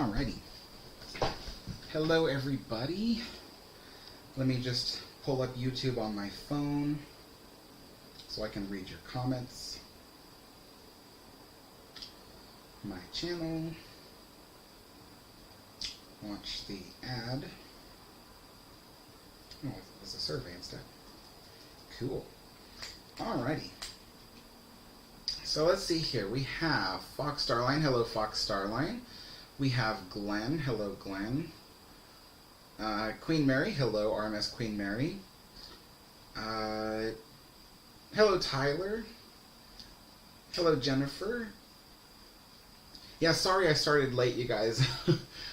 Alrighty. Hello everybody. Let me just pull up YouTube on my phone so I can read your comments. My channel. Watch the ad. Oh, it was a survey instead. Cool. Alrighty. So let's see here. We have Fox Starline. Hello, Fox Starline. We have Glenn. Hello, Glenn. Queen Mary. Hello, RMS Queen Mary. Hello, Tyler. Hello, Jennifer. Yeah, sorry I started late, you guys.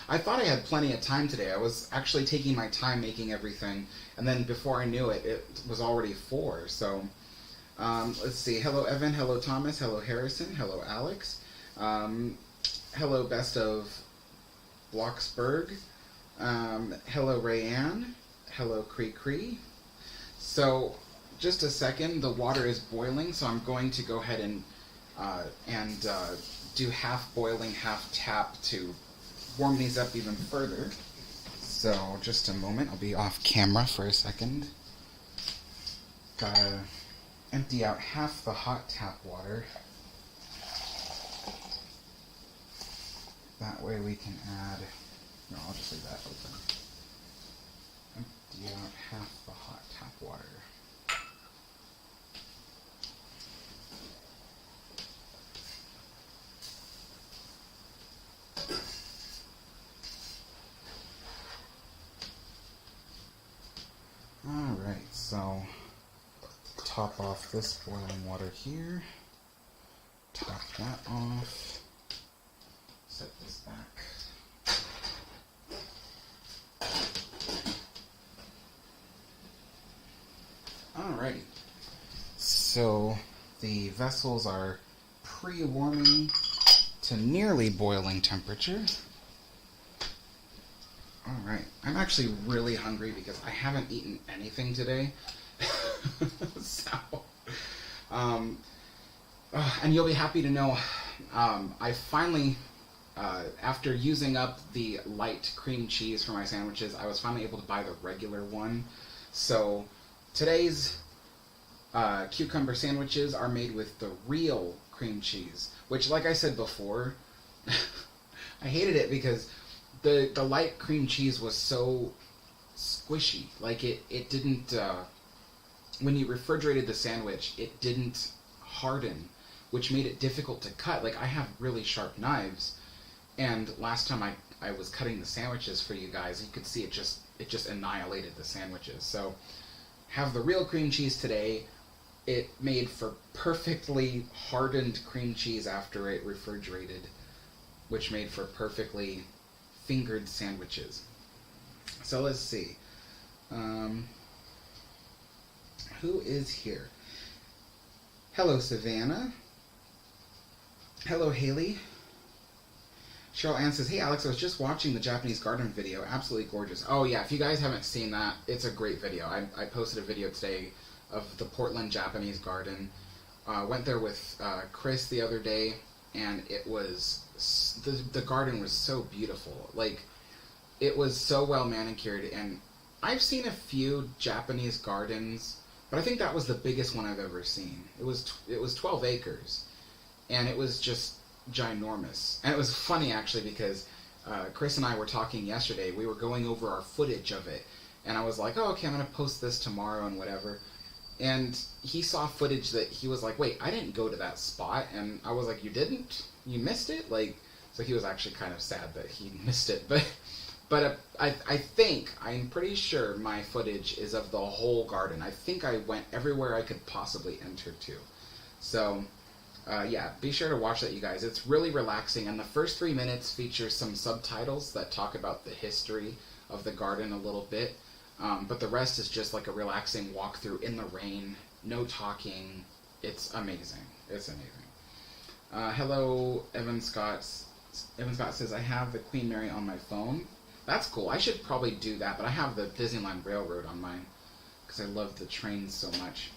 I thought I had plenty of time today. I was actually taking my time making everything, and then before I knew it, it was already 4, so... let's see. Hello, Evan. Hello, Thomas. Hello, Harrison. Hello, Alex. Hello, Best of Bloxburg. Hello, Rayanne. Hello, Cree Cree. So, just a second. The water is boiling, so I'm going to go ahead and do half boiling, half tap to warm these up even further. So, just a moment. I'll be off camera for a second. Gotta empty out half the hot tap water. That way we can add... No, I'll just leave that open. Empty out half the hot tap water. Alright, so... top off this boiling water here. Top that off. Set this back. Alrighty. So the vessels are pre-warming to nearly boiling temperature. Alright. I'm actually really hungry because I haven't eaten anything today. So, and you'll be happy to know, I finally, after using up the light cream cheese for my sandwiches, I was finally able to buy the regular one. So, today's cucumber sandwiches are made with the real cream cheese, which, like I said before, I hated it because the light cream cheese was so squishy. Like, it didn't... when you refrigerated the sandwich, it didn't harden, which made it difficult to cut. Like, I have really sharp knives, and last time I was cutting the sandwiches for you guys, you could see it just annihilated the sandwiches. So, have the real cream cheese today. It made for perfectly hardened cream cheese after it refrigerated, which made for perfectly fingered sandwiches. So, let's see. Who is here? Hello, Savannah. Hello, Haley. Cheryl Ann says, hey, Alex, I was just watching the Japanese garden video. Absolutely gorgeous. Oh, yeah, if you guys haven't seen that, it's a great video. I posted a video today of the Portland Japanese garden. Went there with Chris the other day, and it was... The garden was so beautiful. Like, it was so well manicured, and I've seen a few Japanese gardens... But I think that was the biggest one I've ever seen. It was 12 acres, and it was just ginormous. And it was funny, actually, because Chris and I were talking yesterday. We were going over our footage of it, and I was like, oh, okay, I'm going to post this tomorrow and whatever. And he saw footage that he was like, wait, I didn't go to that spot. And I was like, you didn't? You missed it? Like, so he was actually kind of sad that he missed it, But I'm pretty sure my footage is of the whole garden. I think I went everywhere I could possibly enter to. So, yeah, be sure to watch that, you guys. It's really relaxing, and the first 3 minutes features some subtitles that talk about the history of the garden a little bit. But the rest is just like a relaxing walkthrough in the rain, no talking. It's amazing. It's amazing. Hello, Evan Scott. Evan Scott says, I have the Queen Mary on my phone. That's cool. I should probably do that, but I have the Disneyland Railroad on mine because I love the trains so much.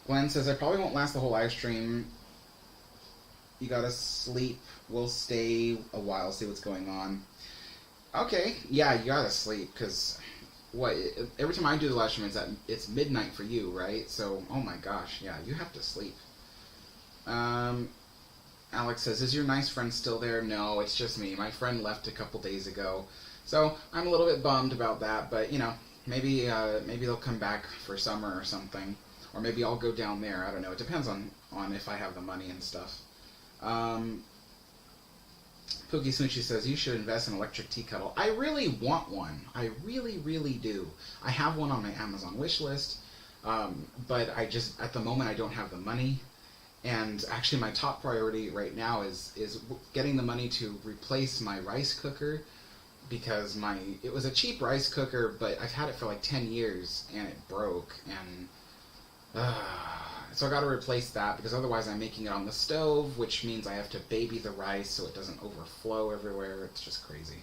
Glenn says, I probably won't last the whole live stream. You gotta sleep. We'll stay a while, see what's going on. Okay, yeah, you gotta sleep, because every time I do the live stream, it's midnight for you, right? So, oh my gosh, yeah, you have to sleep. Alex says, is your nice friend still there? No, it's just me. My friend left a couple days ago. So, I'm a little bit bummed about that, but, you know, maybe they'll come back for summer or something. Or maybe I'll go down there. I don't know. It depends on if I have the money and stuff. Pookie Smoochie says, you should invest in an electric tea kettle. I really want one. I really, really do. I have one on my Amazon wish list, but at the moment, I don't have the money. And actually, my top priority right now is getting the money to replace my rice cooker, because it was a cheap rice cooker, but I've had it for like 10 years, and it broke, and so I got to replace that, because otherwise I'm making it on the stove, which means I have to baby the rice so it doesn't overflow everywhere. It's just crazy.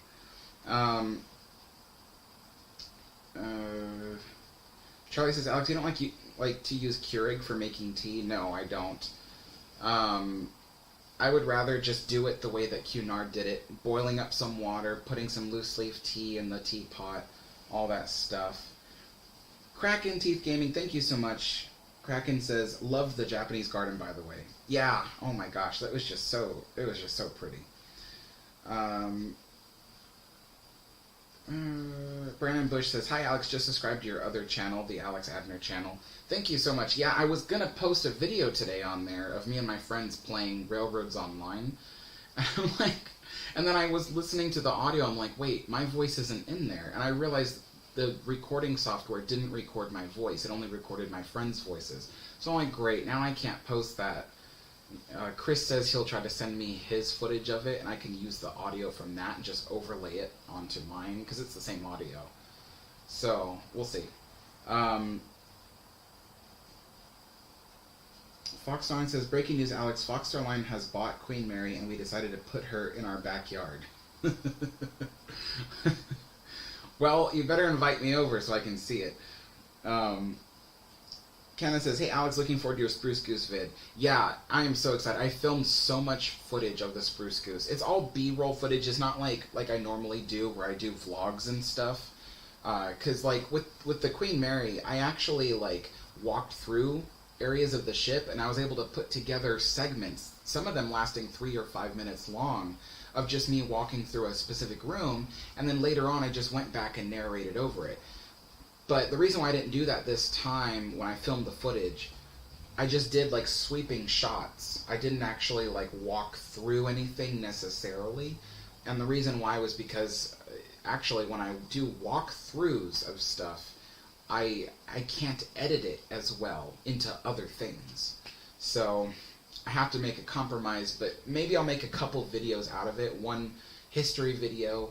Charlie says, Alex, you don't like to use Keurig for making tea? No, I don't. I would rather just do it the way that Cunard did it, boiling up some water, putting some loose leaf tea in the teapot, all that stuff. Kraken Teeth Gaming, thank you so much. Kraken says, love the Japanese garden, by the way. Yeah, oh my gosh, it was just so pretty. Brandon Bush says, hi Alex, just subscribed to your other channel, the Alex Abner channel. Thank you so much. Yeah, I was going to post a video today on there of me and my friends playing Railroads Online. And then I was listening to the audio, I'm like, wait, my voice isn't in there. And I realized the recording software didn't record my voice. It only recorded my friends' voices. So I'm like, great, now I can't post that. Chris says he'll try to send me his footage of it, and I can use the audio from that and just overlay it onto mine, because it's the same audio. So, we'll see. Foxstar says, breaking news, Alex, Foxstar Line has bought Queen Mary, and we decided to put her in our backyard. Well, you better invite me over so I can see it. Candace says, hey Alex, looking forward to your Spruce Goose vid. Yeah, I am so excited. I filmed so much footage of the Spruce Goose. It's all B-roll footage. It's not like I normally do, where I do vlogs and stuff. Because with the Queen Mary, I actually walked through areas of the ship, and I was able to put together segments, some of them lasting 3 or 5 minutes long, of just me walking through a specific room, and then later on I just went back and narrated over it. But the reason why I didn't do that this time when I filmed the footage, I just did sweeping shots. I didn't actually walk through anything necessarily. And the reason why was because actually when I do walkthroughs of stuff, I can't edit it as well into other things. So I have to make a compromise, but maybe I'll make a couple videos out of it. One history video,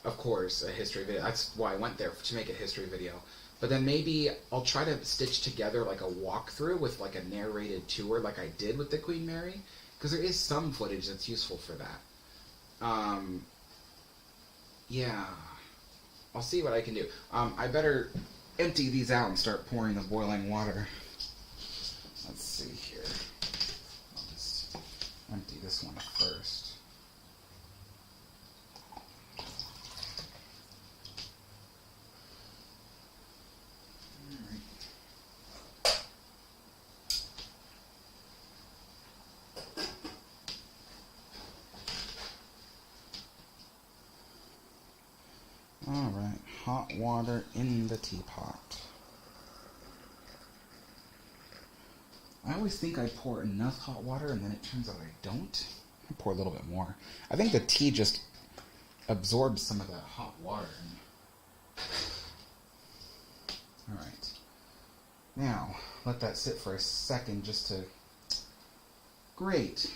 of course, a history video. That's why I went there, to make a history video. But then maybe I'll try to stitch together a walkthrough with a narrated tour like I did with the Queen Mary, because there is some footage that's useful for that. Yeah, I'll see what I can do. I better empty these out and start pouring the boiling water. Let's see here. I'll just empty this one first. Alright, hot water in the teapot. I always think I pour enough hot water, and then it turns out I don't. I pour a little bit more. I think the tea just absorbs some of that hot water. Alright. Now, let that sit for a second just to... Great.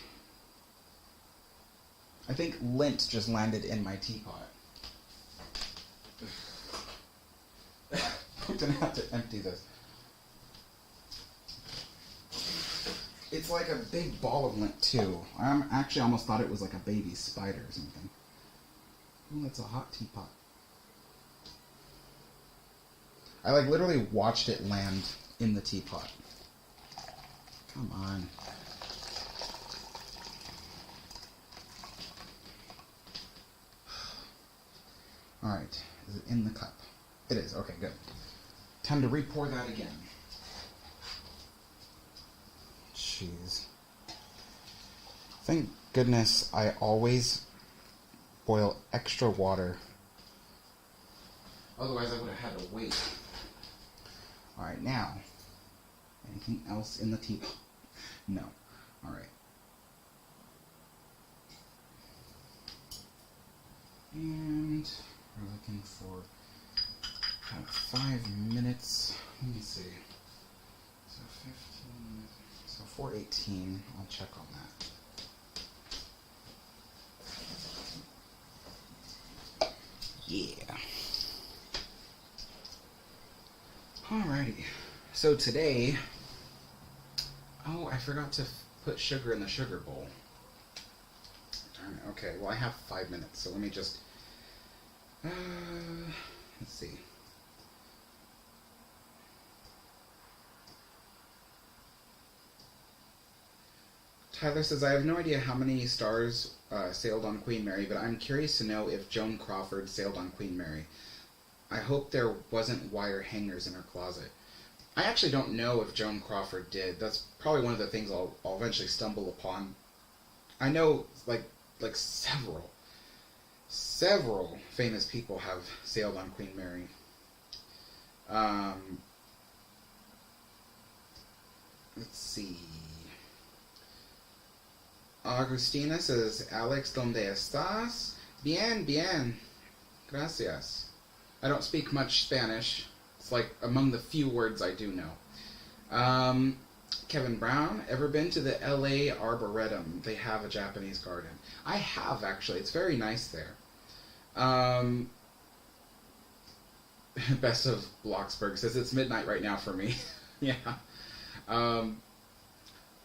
I think lint just landed in my teapot. I'm gonna have to empty this. It's like a big ball of lint too. I actually almost thought it was like a baby spider or something. Ooh, that's a hot teapot. I literally watched it land in the teapot. Come on. Alright, is it in the cup? It is, okay, good. Time to re-pour that again. Jeez. Thank goodness I always boil extra water. Otherwise I would have had to wait. Alright, now. Anything else in the teapot? No. Alright. And we're looking for about 5 minutes. Let me see. So 15, so 4:18. I'll check on that. Yeah. Alrighty. So today, oh, I forgot to put sugar in the sugar bowl. Darn it. Okay, well I have 5 minutes, so let me just, let's see. Tyler says, I have no idea how many stars sailed on Queen Mary, but I'm curious to know if Joan Crawford sailed on Queen Mary. I hope there wasn't wire hangers in her closet. I actually don't know if Joan Crawford did. That's probably one of the things I'll eventually stumble upon. I know, like several famous people have sailed on Queen Mary. Let's see. Agustina says, Alex, ¿dónde estás? Bien, bien. Gracias. I don't speak much Spanish. It's like among the few words I do know. Kevin Brown, ever been to the LA Arboretum? They have a Japanese garden. I have, actually. It's very nice there. Best of Bloxburg says, it's midnight right now for me. Yeah.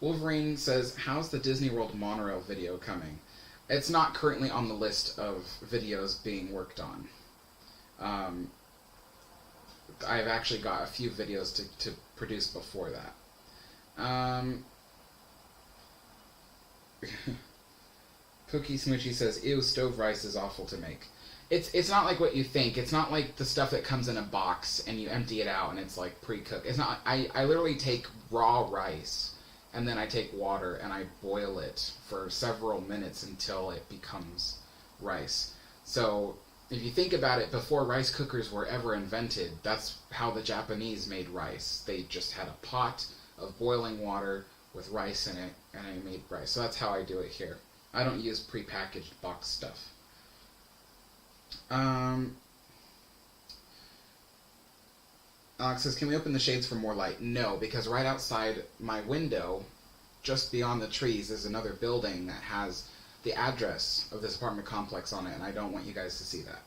Wolverine says, how's the Disney World monorail video coming? It's not currently on the list of videos being worked on. I've actually got a few videos to produce before that. Pookie Smoochy says, ew, stove rice is awful to make. It's not like what you think. It's not like the stuff that comes in a box and you empty it out and it's like pre-cooked. It's not. I literally take raw rice and then I take water and I boil it for several minutes until it becomes rice. So if you think about it, before rice cookers were ever invented, that's how the Japanese made rice. They just had a pot of boiling water with rice in it, and I made rice. So that's how I do it here. I don't use prepackaged box stuff. Alex says, can we open the shades for more light? No, because right outside my window, just beyond the trees, is another building that has the address of this apartment complex on it, and I don't want you guys to see that.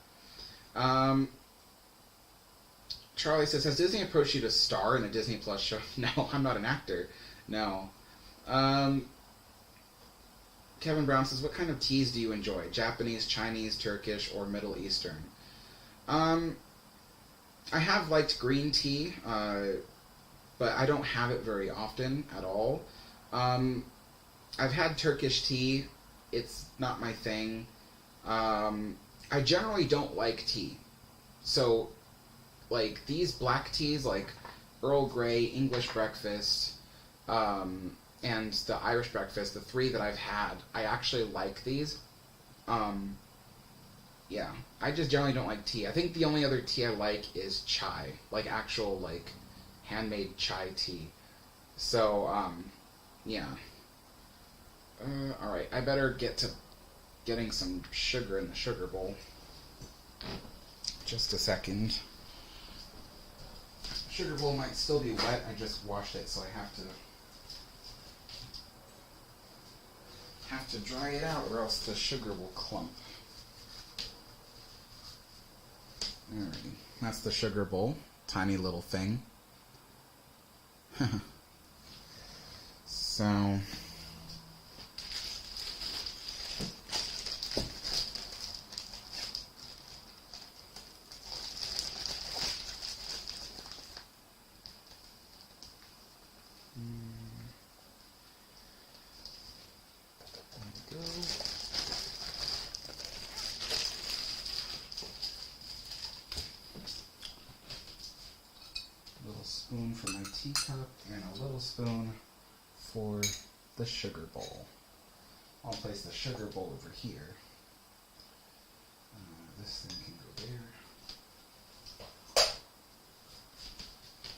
Charlie says, has Disney approached you to star in a Disney Plus show? No, I'm not an actor. No. Kevin Brown says, what kind of teas do you enjoy? Japanese, Chinese, Turkish, or Middle Eastern? I have liked green tea, but I don't have it very often at all. I've had Turkish tea. It's not my thing. I generally don't like tea. So, like, these black teas, like Earl Grey, English breakfast, and the Irish breakfast, the three that I've had, I actually like these. Yeah, I just generally don't like tea. I think the only other tea I like is chai, like actual, like, handmade chai tea. So, yeah. Alright, I better get to getting some sugar in the sugar bowl. Just a second. Sugar bowl might still be wet. I just washed it, so I have to dry it out, or else the sugar will clump. Alrighty, that's the sugar bowl. Tiny little thing. So... teacup and a little spoon for the sugar bowl. I'll place the sugar bowl over here. This thing can go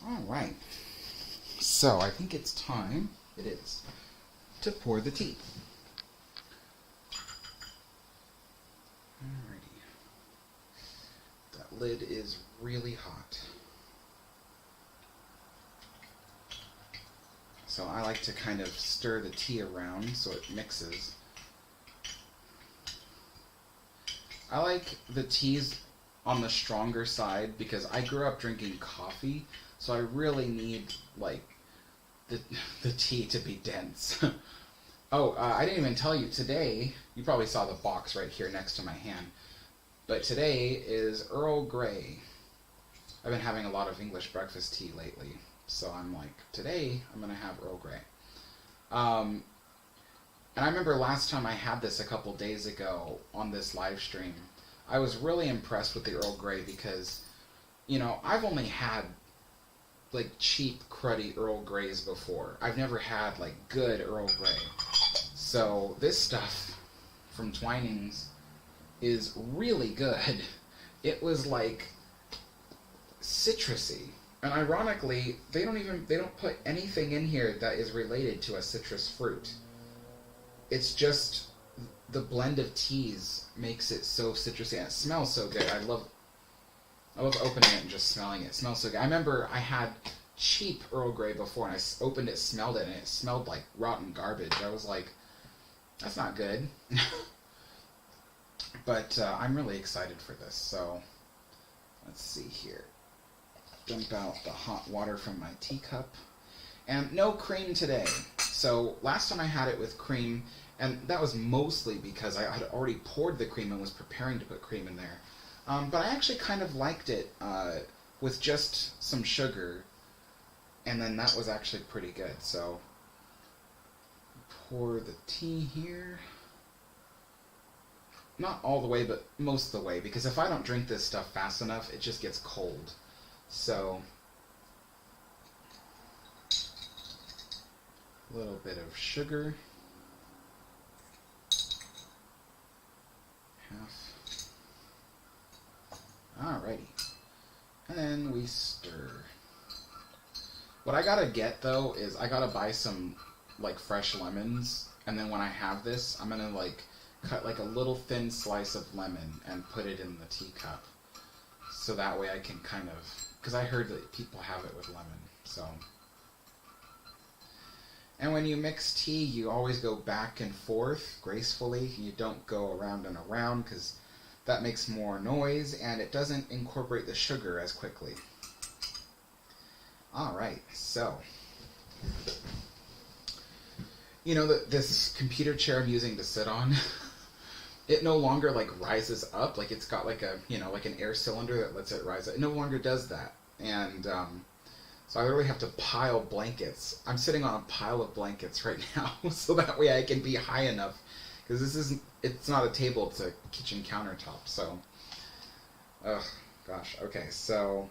there. Alright. So, I think it's time, it is, to pour the tea. Alrighty. That lid is really hot. So I like to kind of stir the tea around so it mixes. I like the teas on the stronger side because I grew up drinking coffee, so I really need, like, the tea to be dense. I didn't even tell you, today, you probably saw the box right here next to my hand, but today is Earl Grey. I've been having a lot of English breakfast tea lately, so I'm like, today I'm going to have Earl Grey. And I remember last time I had this a couple days ago on this live stream, I was really impressed with the Earl Grey because, you know, I've only had like cheap, cruddy Earl Greys before. I've never had like good Earl Grey. So this stuff from Twinings is really good. It was like citrusy. And ironically, they don't put anything in here that is related to a citrus fruit. It's just the blend of teas makes it so citrusy, and it smells so good. I love opening it and just smelling it. It smells so good. I remember I had cheap Earl Grey before, and I opened it, smelled it, and it smelled like rotten garbage. I was like, that's not good. But I'm really excited for this. So let's see here. Dump out the hot water from my teacup. And no cream today. So last time I had it with cream, and that was mostly because I had already poured the cream and was preparing to put cream in there. But I actually kind of liked it with just some sugar, and then that was actually pretty good. So pour the tea here. Not all the way, but most of the way, because if I don't drink this stuff fast enough, it just gets cold. So a little bit of sugar. Half. Alrighty. And then we stir. What I gotta get, though, is I gotta buy some, like, fresh lemons, and then when I have this, I'm gonna, like, cut, like, a little thin slice of lemon and put it in the teacup. So that way I can kind of... Because I heard that people have it with lemon, so... And when you mix tea, you always go back and forth gracefully. You don't go around and around, because that makes more noise, and it doesn't incorporate the sugar as quickly. Alright, so... You know, this computer chair I'm using to sit on... It no longer, like, rises up. Like, it's got, like, a, you know, like an air cylinder that lets it rise up. It no longer does that. And, so I really have to pile blankets. I'm sitting on a pile of blankets right now, so that way I can be high enough. Because it's not a table, it's a kitchen countertop, so. Ugh, gosh, okay, so.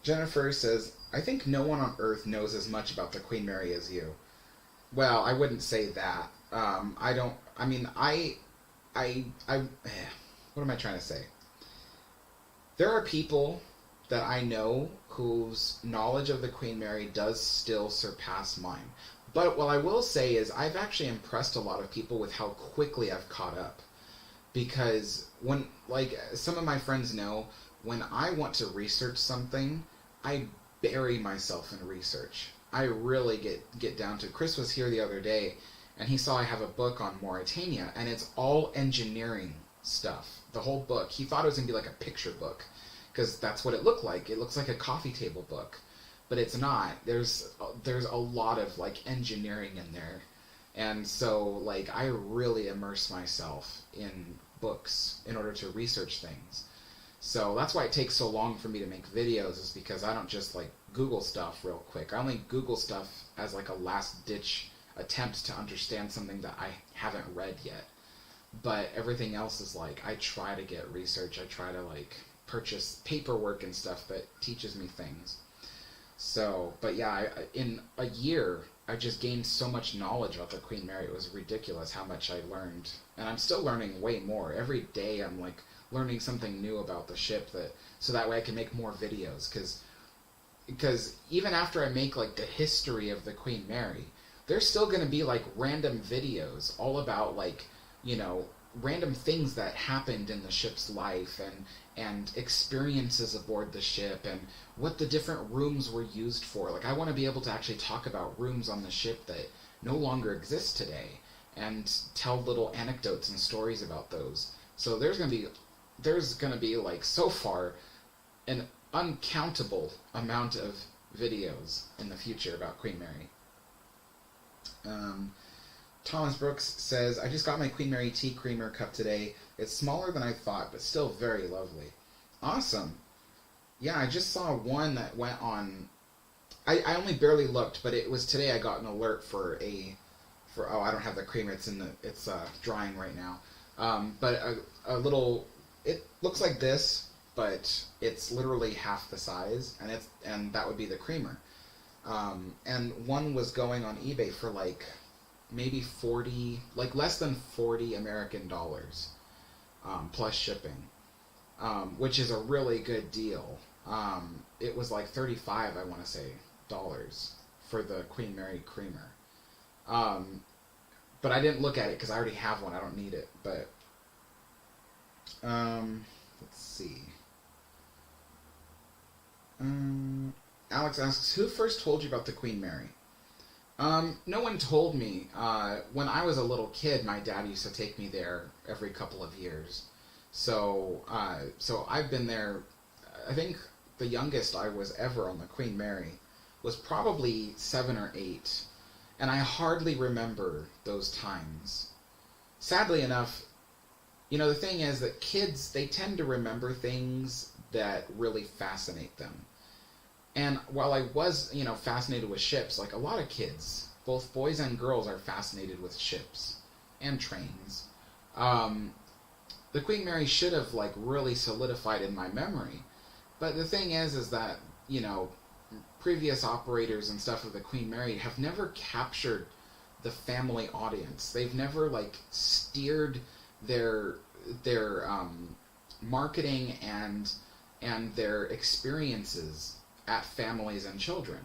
Jennifer says, I think no one on Earth knows as much about the Queen Mary as you. Well, I wouldn't say that. What am I trying to say? There are people that I know whose knowledge of the Queen Mary does still surpass mine. But what I will say is I've actually impressed a lot of people with how quickly I've caught up. Because when, like, some of my friends know, when I want to research something, I bury myself in research. I really get down to... Chris was here the other day, and he saw I have a book on Mauritania, and it's all engineering stuff. The whole book. He thought it was going to be like a picture book, because that's what it looked like. It looks like a coffee table book, but it's not. There's a lot of, like, engineering in there, and so, like, I really immerse myself in books in order to research things. So that's why it takes so long for me to make videos, is because I don't just, like, Google stuff real quick. I only Google stuff as, like, a last-ditch attempt to understand something that I haven't read yet. but everything else is like, I try to get research, I try to like purchase paperwork and stuff that teaches me things. So, but yeah, in a year, I just gained so much knowledge about the Queen Mary. It was ridiculous how much I learned. And I'm still learning way more. Every day I'm like learning something new about the ship, so that way I can make more videos. Because even after I make like the history of the Queen Mary, there's still going to be like random videos all about like, random things that happened in the ship's life and experiences aboard the ship and what the different rooms were used for. Like, I want to be able to actually talk about rooms on the ship that no longer exist today and tell little anecdotes and stories about those. So there's going to be like, so far, an uncountable amount of videos in the future about Queen Mary. Thomas Brooks says, I just got my Queen Mary tea creamer cup today. It's smaller than I thought, but still very lovely. Awesome. Yeah, I just saw one that went on... I only barely looked, but it was today I got an alert for I don't have the creamer, it's drying right now. But a little... It looks like this, but it's literally half the size, and that would be the creamer. And one was going on eBay for like maybe 40, like less than 40 American dollars, plus shipping, which is a really good deal. It was like 35, I want to say, dollars for the Queen Mary creamer. But I didn't look at it because I already have one. I don't need it. But let's see. Alex asks, who first told you about the Queen Mary? No one told me. When I was a little kid, my dad used to take me there every couple of years. So I've been there. I think the youngest I was ever on the Queen Mary was probably 7 or 8. And I hardly remember those times. Sadly enough, the thing is that kids, they tend to remember things that really fascinate them. And while I was, fascinated with ships, like a lot of kids, both boys and girls are fascinated with ships and trains. The Queen Mary should have, like, really solidified in my memory. But the thing is that, previous operators and stuff of the Queen Mary have never captured the family audience. They've never, like, steered their marketing and their experiences at families and children.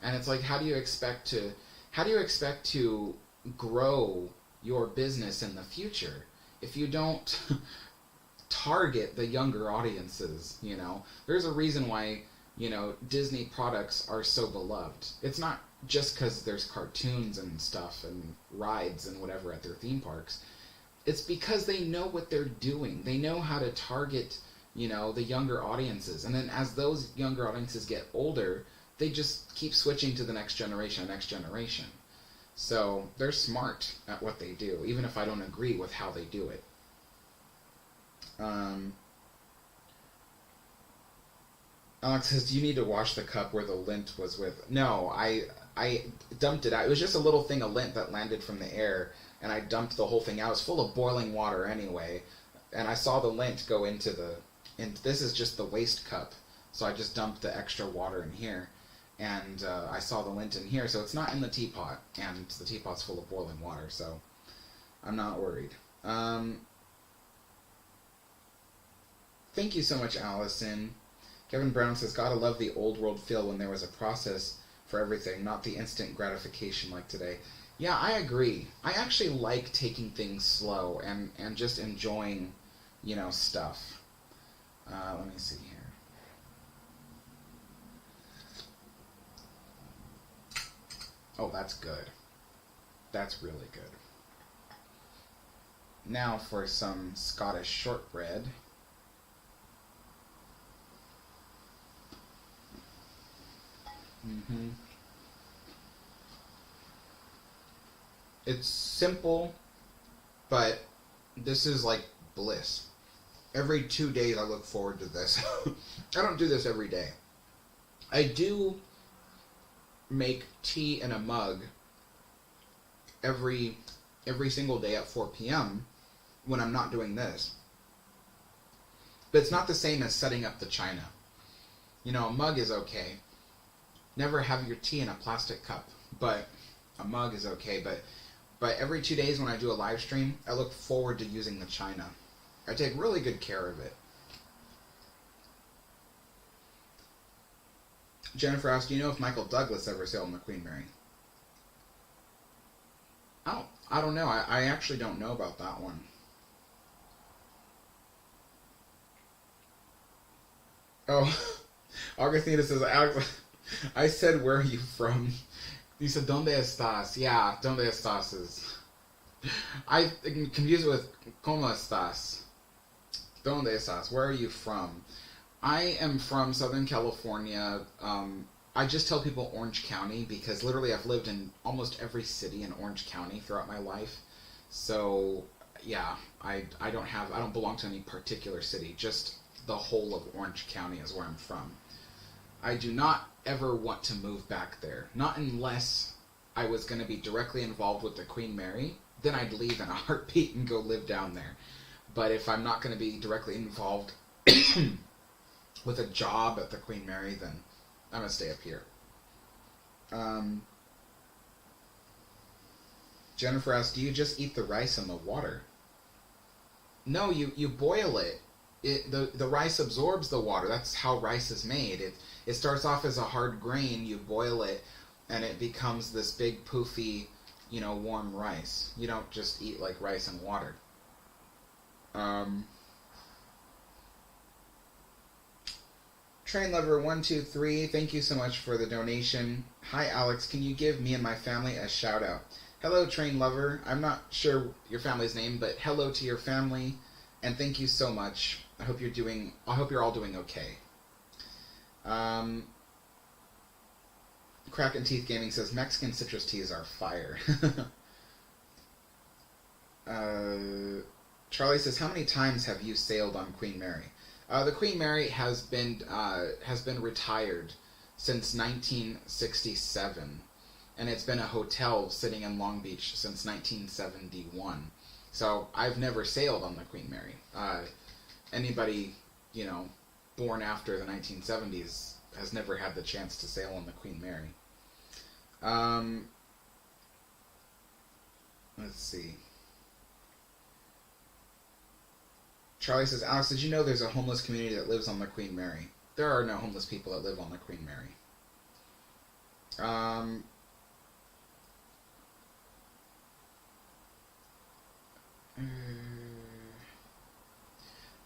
And it's like, how do you expect to grow your business in the future if you don't target the younger audiences? There's a reason why Disney products are so beloved. It's not just because there's cartoons and stuff and rides and whatever at their theme parks. It's because they know what they're doing. They know how to target the younger audiences. And then as those younger audiences get older, they just keep switching to the next generation. So they're smart at what they do, even if I don't agree with how they do it. Alex says, do you need to wash the cup where the lint was with? No, I dumped it out. It was just a little thing of lint that landed from the air, and I dumped the whole thing out. It was full of boiling water anyway, and I saw the lint go into and this is just the waste cup, so I just dumped the extra water in here, and I saw the lint in here, so it's not in the teapot, and the teapot's full of boiling water, so I'm not worried. Thank you so much, Allison. Kevin Brown says, gotta love the old world feel when there was a process for everything, not the instant gratification like today. Yeah, I agree. I actually like taking things slow and just enjoying, stuff. Let me see here. Oh, that's good. That's really good. Now for some Scottish shortbread. It's simple, but this is like bliss. Every 2 days I look forward to this. I don't do this every day. I do make tea in a mug every single day at 4 p.m., when I'm not doing this. But it's not the same as setting up the china. You know, a mug is okay. Never have your tea in a plastic cup, but a mug is okay. But every 2 days when I do a live stream, I look forward to using the china. I take really good care of it. Jennifer asked, do you know if Michael Douglas ever sailed on the Queen Mary? I don't know. I actually don't know about that one. Oh, Augustina says, Alex, I said, where are you from? You said, ¿Dónde estás? Yeah, ¿Dónde estás is... I confuse it with, ¿Cómo estás? ¿Dónde estás? Where are you from? I am from Southern California. I just tell people Orange County because literally I've lived in almost every city in Orange County throughout my life. So, yeah, I don't belong to any particular city. Just the whole of Orange County is where I'm from. I do not ever want to move back there. Not unless I was going to be directly involved with the Queen Mary. Then I'd leave in a heartbeat and go live down there. But if I'm not going to be directly involved with a job at the Queen Mary, then I'm going to stay up here. Jennifer asked, do you just eat the rice in the water? No, you boil it. The rice absorbs the water. That's how rice is made. It starts off as a hard grain. You boil it, and it becomes this big, poofy, warm rice. You don't just eat like rice and water. Train Lover 123, thank you so much for the donation. Hi Alex, can you give me and my family a shout out? Hello Train Lover. I'm not sure your family's name, but hello to your family, and thank you so much. I hope you're all doing okay. Kraken Teeth Gaming says Mexican citrus teas are fire. Charlie says, how many times have you sailed on Queen Mary? The Queen Mary has been retired since 1967, and it's been a hotel sitting in Long Beach since 1971. So I've never sailed on the Queen Mary. Anybody, born after the 1970s has never had the chance to sail on the Queen Mary. Let's see. Charlie says, Alex, did you know there's a homeless community that lives on the Queen Mary? There are no homeless people that live on the Queen Mary.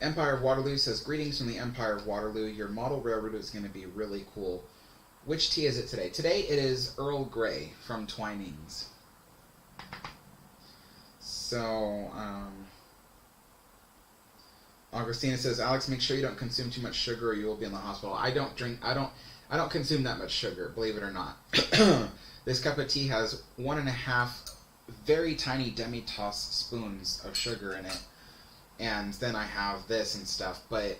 Empire of Waterloo says, greetings from the Empire of Waterloo. Your model railroad is going to be really cool. Which tea is it today? Today it is Earl Grey from Twinings. So, Augustina says, Alex, make sure you don't consume too much sugar or you will be in the hospital. I don't consume that much sugar, believe it or not. This cup of tea has 1.5 very tiny demi-tasse spoons of sugar in it. And then I have this and stuff. But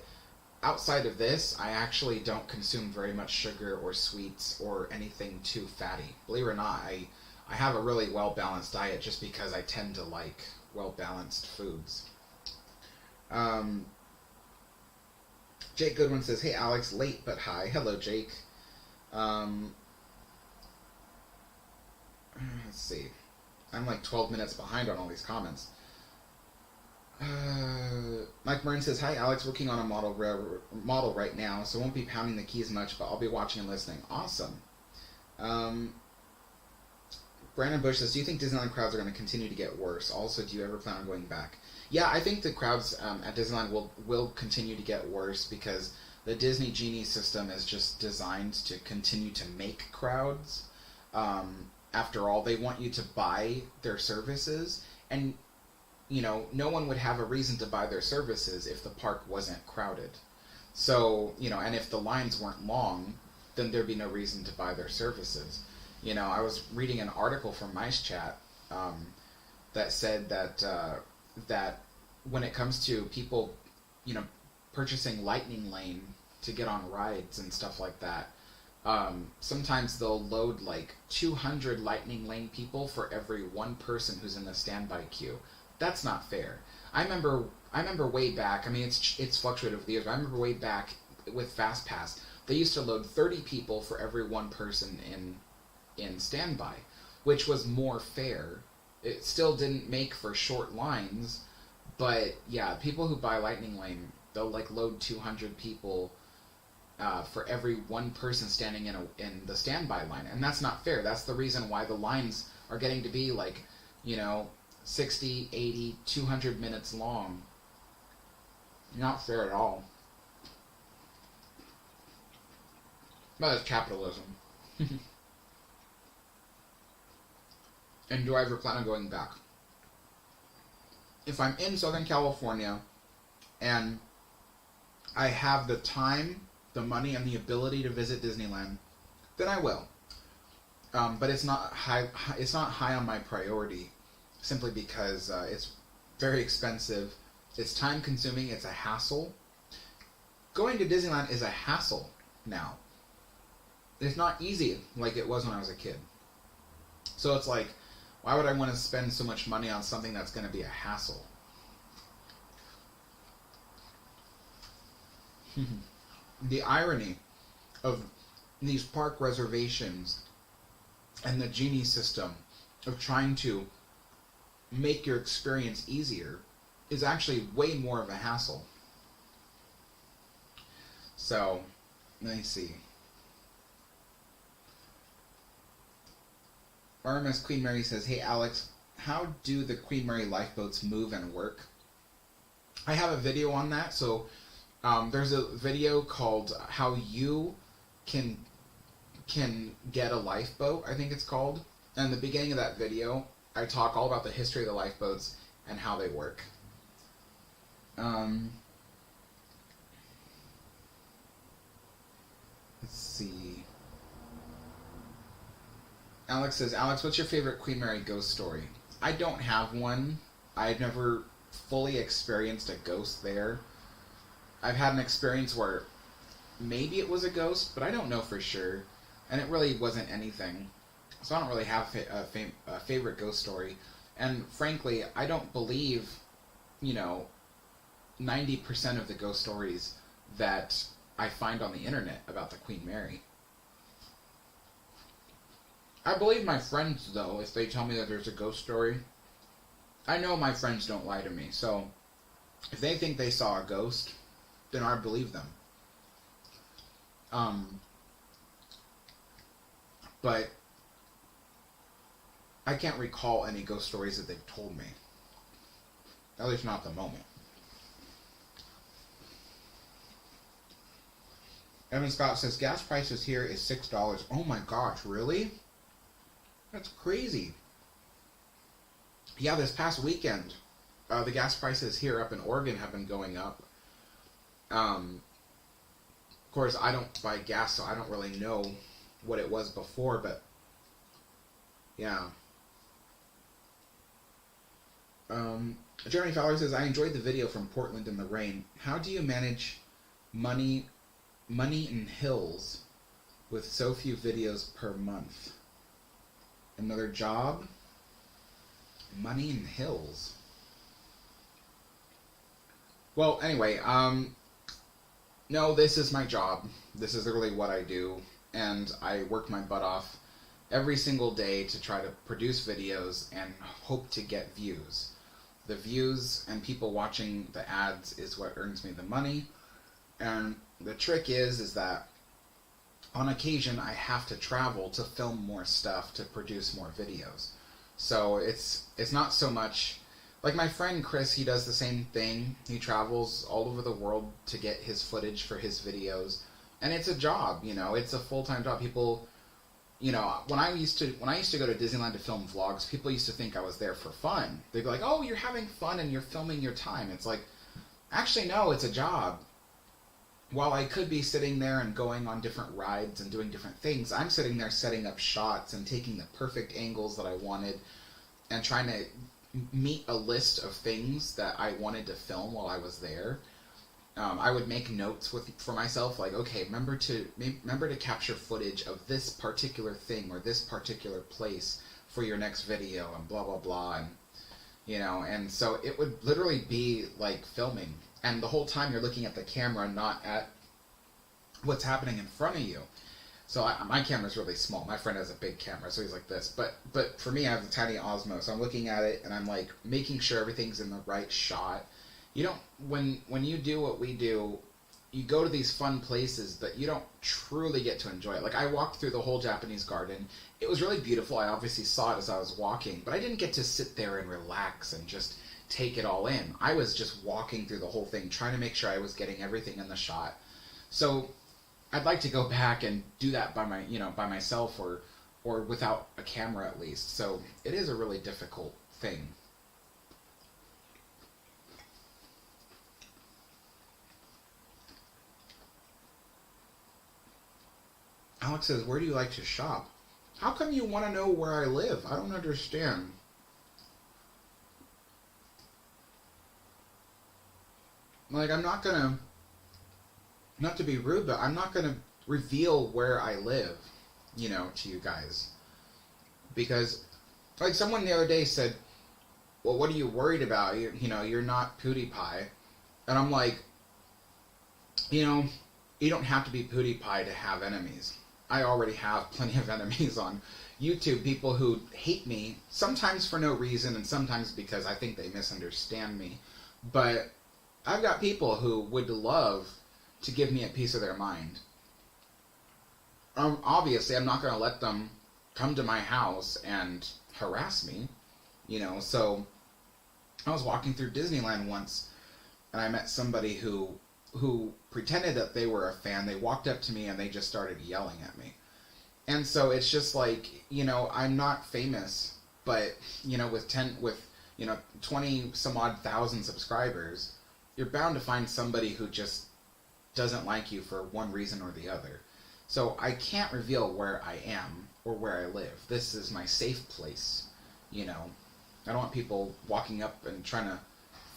outside of this, I actually don't consume very much sugar or sweets or anything too fatty. Believe it or not, I have a really well-balanced diet just because I tend to like well-balanced foods. Jake Goodwin says, hey Alex, late but hi. Hello Jake. Let's see. I'm like 12 minutes behind on all these comments. Mike Murren says, hi Alex, working on a model right now, so won't be pounding the keys much, but I'll be watching and listening. Awesome. Brandon Bush says, do you think Disneyland crowds are going to continue to get worse? Also, do you ever plan on going back? Yeah, I think the crowds at Disneyland will continue to get worse because the Disney Genie system is just designed to continue to make crowds. After all, they want you to buy their services, and no one would have a reason to buy their services if the park wasn't crowded. So, and if the lines weren't long, then there'd be no reason to buy their services. I was reading an article from Mice Chat that said that when it comes to people, purchasing Lightning Lane to get on rides and stuff like that, sometimes they'll load like 200 Lightning Lane people for every one person who's in the standby queue. That's not fair. I remember way back. I mean, it's fluctuated over the years. But I remember way back with FastPass, they used to load 30 people for every one person in standby, which was more fair. It still didn't make for short lines, but yeah, people who buy Lightning Lane, they'll like load 200 people for every one person standing in the standby line, and that's not fair. That's the reason why the lines are getting to be like, 60, 80, 200 minutes long. Not fair at all. But it's capitalism. And do I ever plan on going back? If I'm in Southern California and I have the time, the money, and the ability to visit Disneyland, then I will. But it's not high. It's not high on my priority, simply because it's very expensive. It's time consuming. It's a hassle. Going to Disneyland is a hassle now. It's not easy like it was when I was a kid. So it's like, why would I want to spend so much money on something that's going to be a hassle? The irony of these park reservations and the genie system of trying to make your experience easier is actually way more of a hassle. So, let me see. RMS Queen Mary says, "Hey Alex, how do the Queen Mary lifeboats move and work?" I have a video on that, so there's a video called How You Can Get a Lifeboat, I think it's called. And in the beginning of that video, I talk all about the history of the lifeboats and how they work. Let's see. Alex says, "Alex, what's your favorite Queen Mary ghost story?" I don't have one. I've never fully experienced a ghost there. I've had an experience where maybe it was a ghost, but I don't know for sure. And it really wasn't anything. So I don't really have a favorite ghost story. And frankly, I don't believe, 90% of the ghost stories that I find on the internet about the Queen Mary. I believe my friends, though, if they tell me that there's a ghost story. I know my friends don't lie to me, so if they think they saw a ghost, then I believe them. But I can't recall any ghost stories that they've told me. At least not at the moment. Evan Scott says, "Gas prices here is $6. Oh my gosh, really? That's crazy. Yeah, this past weekend, the gas prices here up in Oregon have been going up. Of course, I don't buy gas, so I don't really know what it was before, but yeah. Jeremy Fowler says, "I enjoyed the video from Portland in the rain. How do you manage money in hills with so few videos per month? Another job? Money in hills." Well, anyway, no, this is my job. This is literally what I do, and I work my butt off every single day to try to produce videos and hope to get views. The views and people watching the ads is what earns me the money, and the trick is that on occasion I have to travel to film more stuff to produce more videos. So it's not so much like my friend Chris. He does the same thing. He travels all over the world to get his footage for his videos, and it's a job. It's a full-time job. People, when I used to go to Disneyland to film vlogs, people used to think I was there for fun. They'd be like, "Oh, you're having fun and you're filming your time." It's like, actually no, it's a job. While I could be sitting there and going on different rides and doing different things, I'm sitting there setting up shots and taking the perfect angles that I wanted and trying to meet a list of things that I wanted to film while I was there. I would make notes for myself, like, okay, remember to capture footage of this particular thing or this particular place for your next video, and blah blah blah. And you know, and so it would literally be like filming, and the whole time you're looking at the camera, not at what's happening in front of you. So my camera's really small. My friend has a big camera, so he's like this. But for me, I have the tiny Osmo, so I'm looking at it and I'm like making sure everything's in the right shot. You don't when you do what we do, you go to these fun places that you don't truly get to enjoy it. Like I walked through the whole Japanese garden. It was really beautiful. I obviously saw it as I was walking, but I didn't get to sit there and relax and just take it all in. I was just walking through the whole thing, trying to make sure I was getting everything in the shot. So I'd like to go back and do that by myself or without a camera at least. So it is a really difficult thing. Alex says, where do you like to shop? How come you want to know where I live? I don't understand. Like, I'm not gonna, not to be rude, but I'm not gonna reveal where I live, you know, to you guys. Because, like, someone the other day said, well, what are you worried about? You know, you're not PewDiePie. And I'm like, you know, you don't have to be PewDiePie to have enemies. I already have plenty of enemies on YouTube, people who hate me, sometimes for no reason, and sometimes because I think they misunderstand me. But I've got people who would love to give me a piece of their mind. Obviously, I'm not going to let them come to my house and harass me, you know. So I was walking through Disneyland once, and I met somebody who pretended that they were a fan. They walked up to me and they just started yelling at me. And so it's just like, you know, I'm not famous, but, you know, with 20 some odd thousand subscribers, you're bound to find somebody who just doesn't like you for one reason or the other. So I can't reveal where I am or where I live. This is my safe place, you know. I don't want people walking up and trying to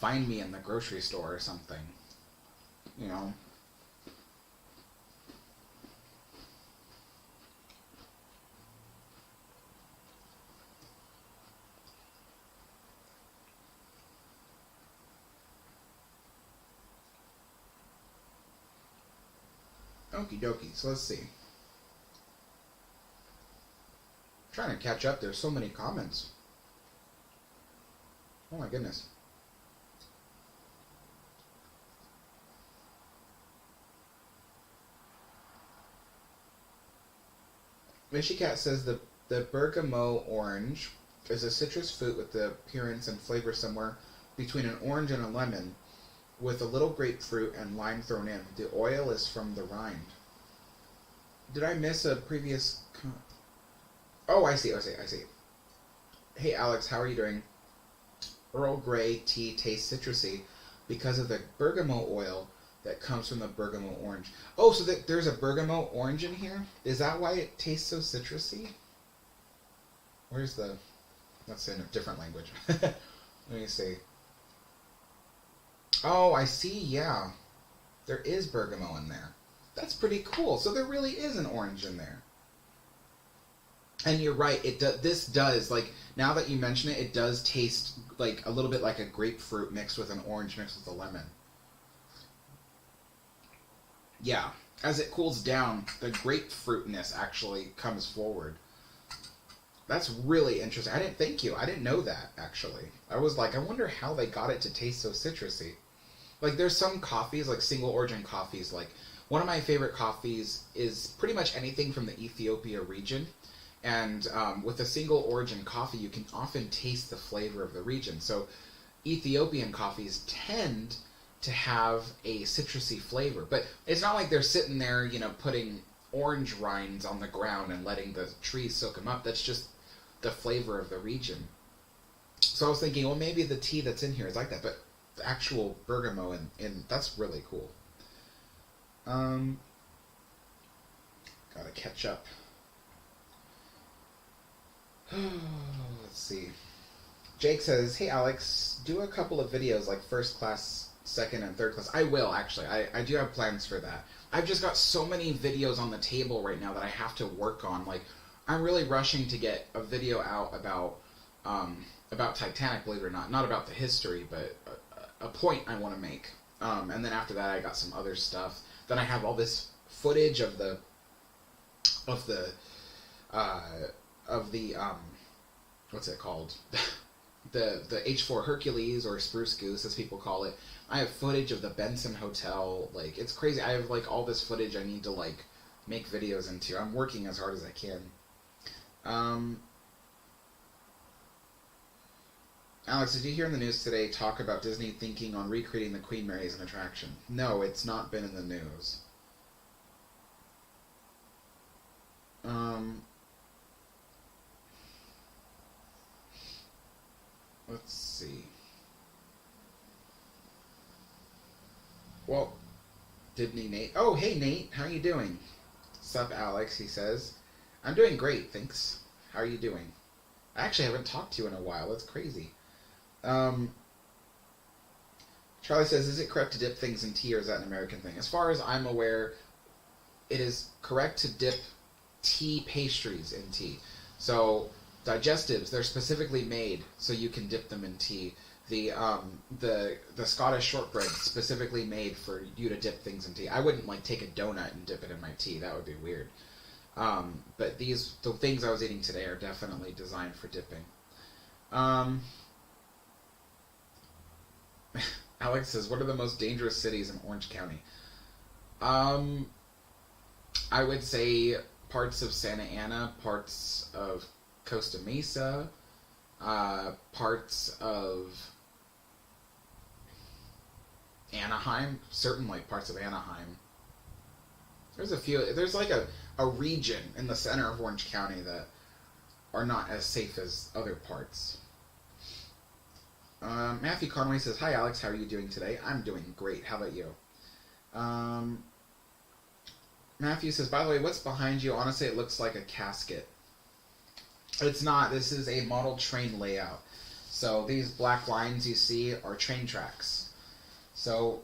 find me in the grocery store or something, you know. Okie dokie, so let's see. Trying to catch up, there's so many comments. Oh my goodness. Mishy Cat says the Bergamo Orange is a citrus fruit with the appearance and flavor somewhere between an orange and a lemon, with a little grapefruit and lime thrown in. The oil is from the rind. Did I miss a previous... Oh, I see. Hey, Alex, how are you doing? Earl Grey tea tastes citrusy because of the bergamot oil that comes from the Bergamo Orange. Oh, so there's a Bergamo Orange in here? Is that why it tastes so citrusy? Where's the... That's in a different language. Let me see. Oh, I see, yeah. There is bergamot in there. That's pretty cool. So there really is an orange in there. And you're right, this does, like, now that you mention it, it does taste like a little bit like a grapefruit mixed with an orange mixed with a lemon. Yeah, as it cools down, the grapefruitness actually comes forward. That's really interesting. Thank you. I didn't know that, actually. I was like, I wonder how they got it to taste so citrusy. Like, there's some coffees, like single origin coffees, like, one of my favorite coffees is pretty much anything from the Ethiopia region. And with a single origin coffee, you can often taste the flavor of the region. So Ethiopian coffees tend to have a citrusy flavor. But it's not like they're sitting there, you know, putting orange rinds on the ground and letting the trees soak them up. That's just the flavor of the region. So I was thinking, well, maybe the tea that's in here is like that. But the actual bergamot, and that's really cool. Gotta catch up. Let's see. Jake says, hey Alex, do a couple of videos like first class, second, and third class. I will, actually. I do have plans for that. I've just got so many videos on the table right now that I have to work on. Like, I'm really rushing to get a video out about about Titanic, believe it or not. Not about the history, but a point I want to make. And then after that, I got some other stuff. Then I have all this footage of the what's it called? the H4 Hercules, or Spruce Goose as people call it. I have footage of the Benson Hotel. Like, it's crazy. I have like all this footage I need to like make videos into. I'm working as hard as I can. Alex, did you hear in the news today talk about Disney thinking on recreating the Queen Mary as an attraction? No, it's not been in the news. Let's see. Well, Dibney Nate. Oh, hey Nate, how are you doing? Sup, Alex, he says. I'm doing great, thanks. How are you doing? I actually haven't talked to you in a while. That's crazy. Charlie says, is it correct to dip things in tea, or is that an American thing? As far as I'm aware, it is correct to dip tea pastries in tea. So digestives, they're specifically made so you can dip them in tea. The Scottish shortbread specifically made for you to dip things in tea. I wouldn't like take a donut and dip it in my tea. That would be weird. But the things I was eating today are definitely designed for dipping. Alex says, what are the most dangerous cities in Orange County? I would say parts of Santa Ana, parts of Costa Mesa, parts of Anaheim, certain like parts of Anaheim. There's a few, there's like a region in the center of Orange County that are not as safe as other parts. Matthew Conway says, hi Alex, how are you doing today? I'm doing great, how about you? Matthew says, by the way, what's behind you? Honestly, it looks like a casket. It's not. This is a model train layout. So these black lines you see are train tracks. So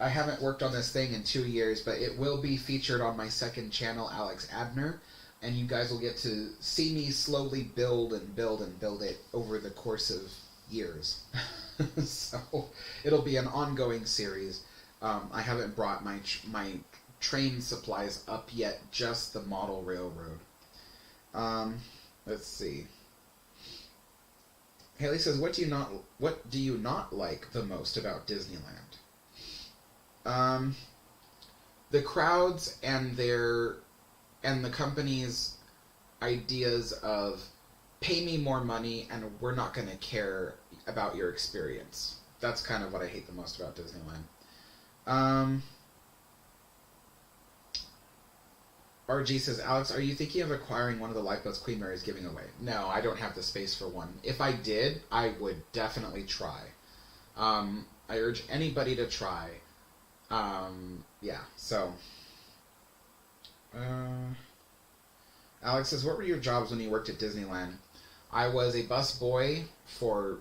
I haven't worked on this thing in 2 years, but it will be featured on my second channel, Alex Abner, and you guys will get to see me slowly build and build and build it over the course of years. So it'll be an ongoing series. I haven't brought my train supplies up yet, just the model railroad. Let's see. Haley says, what do you not like the most about Disneyland? The crowds and the company's ideas of pay me more money and we're not going to care about your experience. That's kind of what I hate the most about Disneyland. RG says, Alex, are you thinking of acquiring one of the Lifeboats Queen Mary is giving away? No, I don't have the space for one. If I did, I would definitely try. I urge anybody to try. Yeah, so. Alex says, what were your jobs when you worked at Disneyland? I was a bus boy for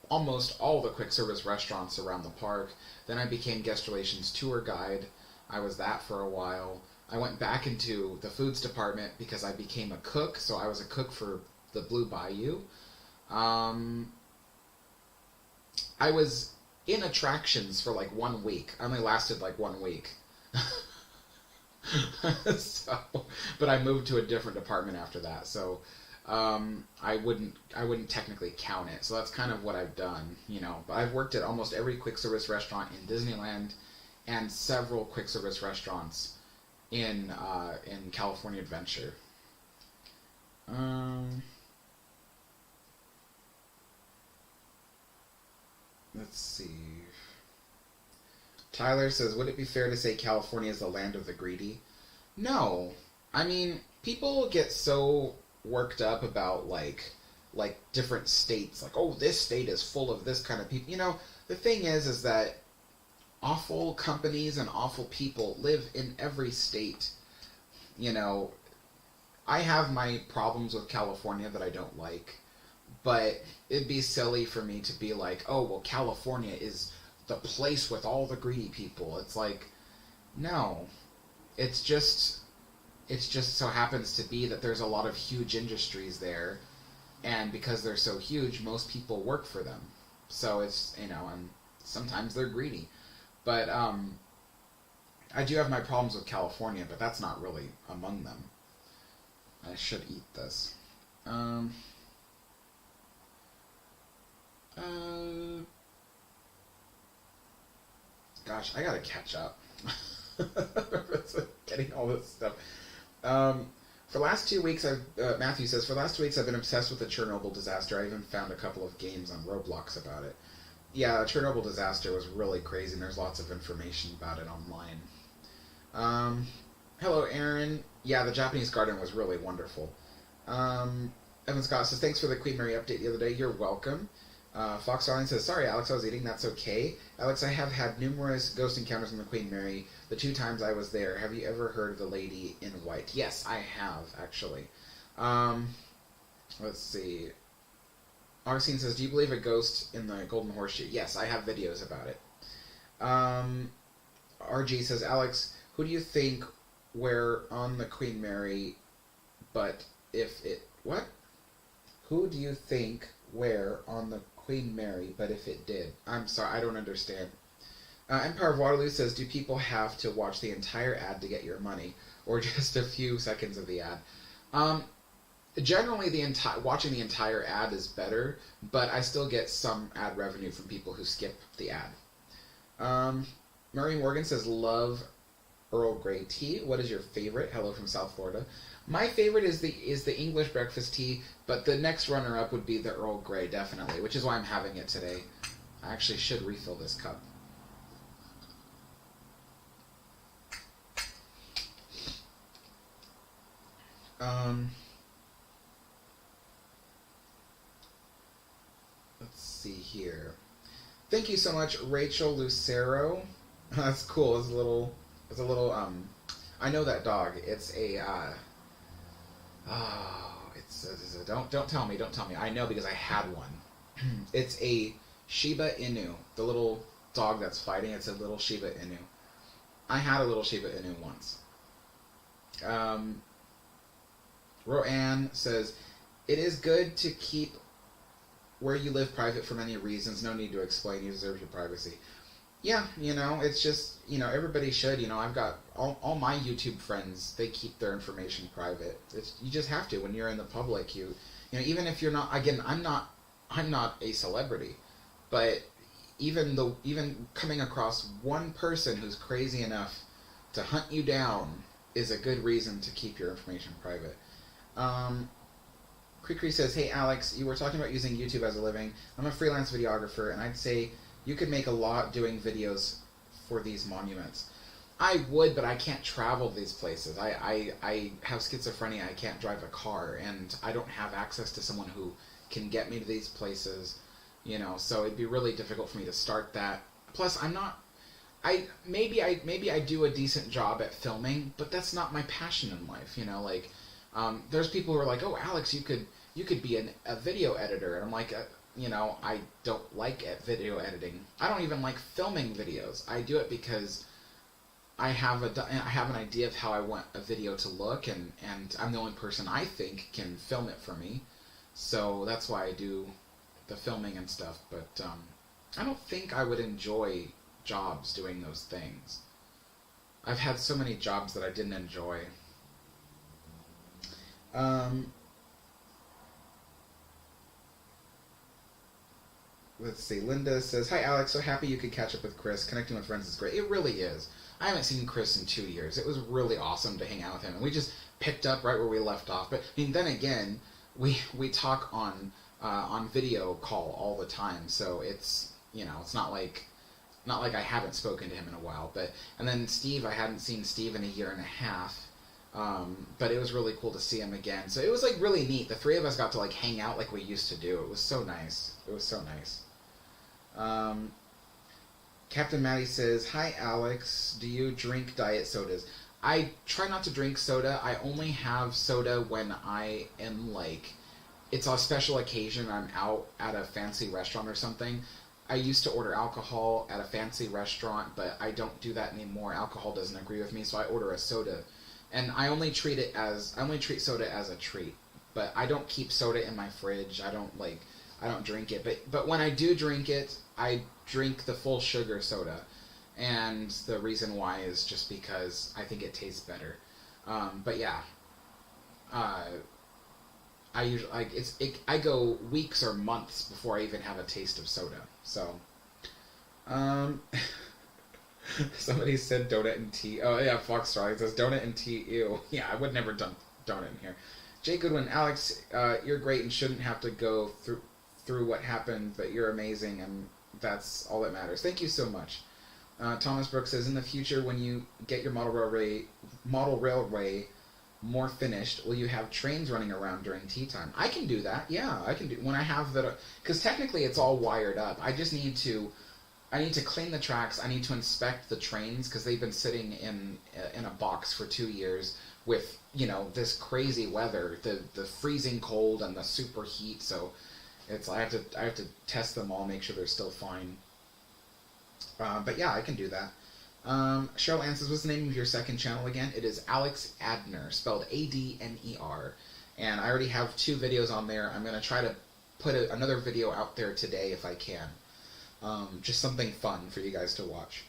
almost all the quick service restaurants around the park. Then I became guest relations tour guide. I was that for a while. I went back into the foods department because I became a cook, so I was a cook for the Blue Bayou. I was in attractions for like 1 week. I only lasted like 1 week. But I moved to a different department after that, so I wouldn't technically count it. So that's kind of what I've done, you know. But I've worked at almost every quick service restaurant in Disneyland and several quick service restaurants in California Adventure. Let's see. Tyler says, would it be fair to say California is the land of the greedy? No. I mean, people get so worked up about like different states, like, oh, this state is full of this kind of people. You know, the thing is that awful companies and awful people live in every state. You know, I have my problems with California that I don't like, but it'd be silly for me to be like, oh, well, California is the place with all the greedy people. It's like, no. It's just so happens to be that there's a lot of huge industries there, And because they're so huge, most people work for them. So it's, and sometimes they're greedy. But I do have my problems with California, but that's not really among them. I should eat this. Gosh, I gotta catch up. Getting all this stuff. For the last 2 weeks, Matthew says, for the last 2 weeks I've been obsessed with the Chernobyl disaster. I even found a couple of games on Roblox about it. Yeah, the Chernobyl disaster was really crazy, and there's lots of information about it online. Hello, Aaron. Yeah, the Japanese garden was really wonderful. Evan Scott says, thanks for the Queen Mary update the other day. You're welcome. Fox Darling says, sorry, Alex, I was eating. That's okay. Alex, I have had numerous ghost encounters on the Queen Mary the 2 times I was there. Have you ever heard of the lady in white? Yes, I have, actually. Let's see. Augustine says, do you believe a ghost in the Golden Horseshoe? Yes, I have videos about it. RG says, Alex, who do you think were on the Queen Mary, but if it... What? Who do you think were on the Queen Mary, but if it did? I'm sorry, I don't understand. Empire of Waterloo says, do people have to watch the entire ad to get your money, or just a few seconds of the ad? Generally, watching the entire ad is better, but I still get some ad revenue from people who skip the ad. Murray Morgan says, love Earl Grey tea. What is your favorite? Hello from South Florida. My favorite is the English breakfast tea, but the next runner-up would be the Earl Grey, definitely, which is why I'm having it today. I actually should refill this cup. Let's see here. Thank you so much, Rachel Lucero. That's cool. It's a little, I know that dog. It's a, don't tell me. I know because I had one. It's a Shiba Inu, the little dog that's fighting. It's a little Shiba Inu. I had a little Shiba Inu once. Roanne says, it is good to keep where you live private for many reasons. No need to explain. You deserve your privacy. Yeah, it's just, everybody should. I've got all my YouTube friends, they keep their information private. You just have to. When you're in the public, even if you're not, again, I'm not a celebrity, but even coming across one person who's crazy enough to hunt you down is a good reason to keep your information private. Cree says, hey Alex, you were talking about using YouTube as a living. I'm a freelance videographer, and I'd say you could make a lot doing videos for these monuments. I would, but I can't travel to these places. I have schizophrenia. I can't drive a car, and I don't have access to someone who can get me to these places, so it'd be really difficult for me to start that. Plus, maybe I do a decent job at filming, but that's not my passion in life, there's people who are like, oh, Alex, you could be a video editor, and I'm like, I don't like video editing. I don't even like filming videos. I do it because I have an idea of how I want a video to look, and I'm the only person I think can film it for me. So that's why I do the filming and stuff. But I don't think I would enjoy jobs doing those things. I've had so many jobs that I didn't enjoy. Let's see. Linda says, hi Alex, so happy you could catch up with Chris. Connecting with friends is great. It really is. I haven't seen Chris in 2 years. It was really awesome to hang out with him, and we just picked up right where we left off. But then again, we talk on video call all the time, so it's it's not like I haven't spoken to him in a while. And then Steve, I hadn't seen Steve in a year and a half. But it was really cool to see him again. So it was really neat. The three of us got to hang out like we used to do. It was so nice. Captain Maddie says, hi Alex, do you drink diet sodas? I try not to drink soda. I only have soda when I am it's a special occasion. I'm out at a fancy restaurant or something. I used to order alcohol at a fancy restaurant, but I don't do that anymore. Alcohol doesn't agree with me, so I order a soda. And I only treat soda as a treat. but I don't keep soda in my fridge. I don't drink it. But when I do drink it, I drink the full sugar soda. And the reason why is just because I think it tastes better. But yeah, I usually I go weeks or months before I even have a taste of soda. So, somebody said donut and tea. Oh yeah, Foxtrot says donut and tea. Ew. Yeah, I would never done donut in here. Jay Goodwin, Alex, you're great and shouldn't have to go through what happened, but you're amazing, and that's all that matters. Thank you so much. Thomas Brooks says, in the future, when you get your model railway more finished, will you have trains running around during tea time? I can do that. Yeah, I can do when I have that, because technically it's all wired up. I just need to clean the tracks. I need to inspect the trains because they've been sitting in a box for 2 years with this crazy weather, the freezing cold and the super heat. So I have to test them all, make sure they're still fine. But yeah, I can do that. Cheryl Ann says, what's the name of your second channel again? It is Alex Adner, spelled Adner. And I already have 2 videos on there. I'm going to try to put another video out there today if I can. Just something fun for you guys to watch.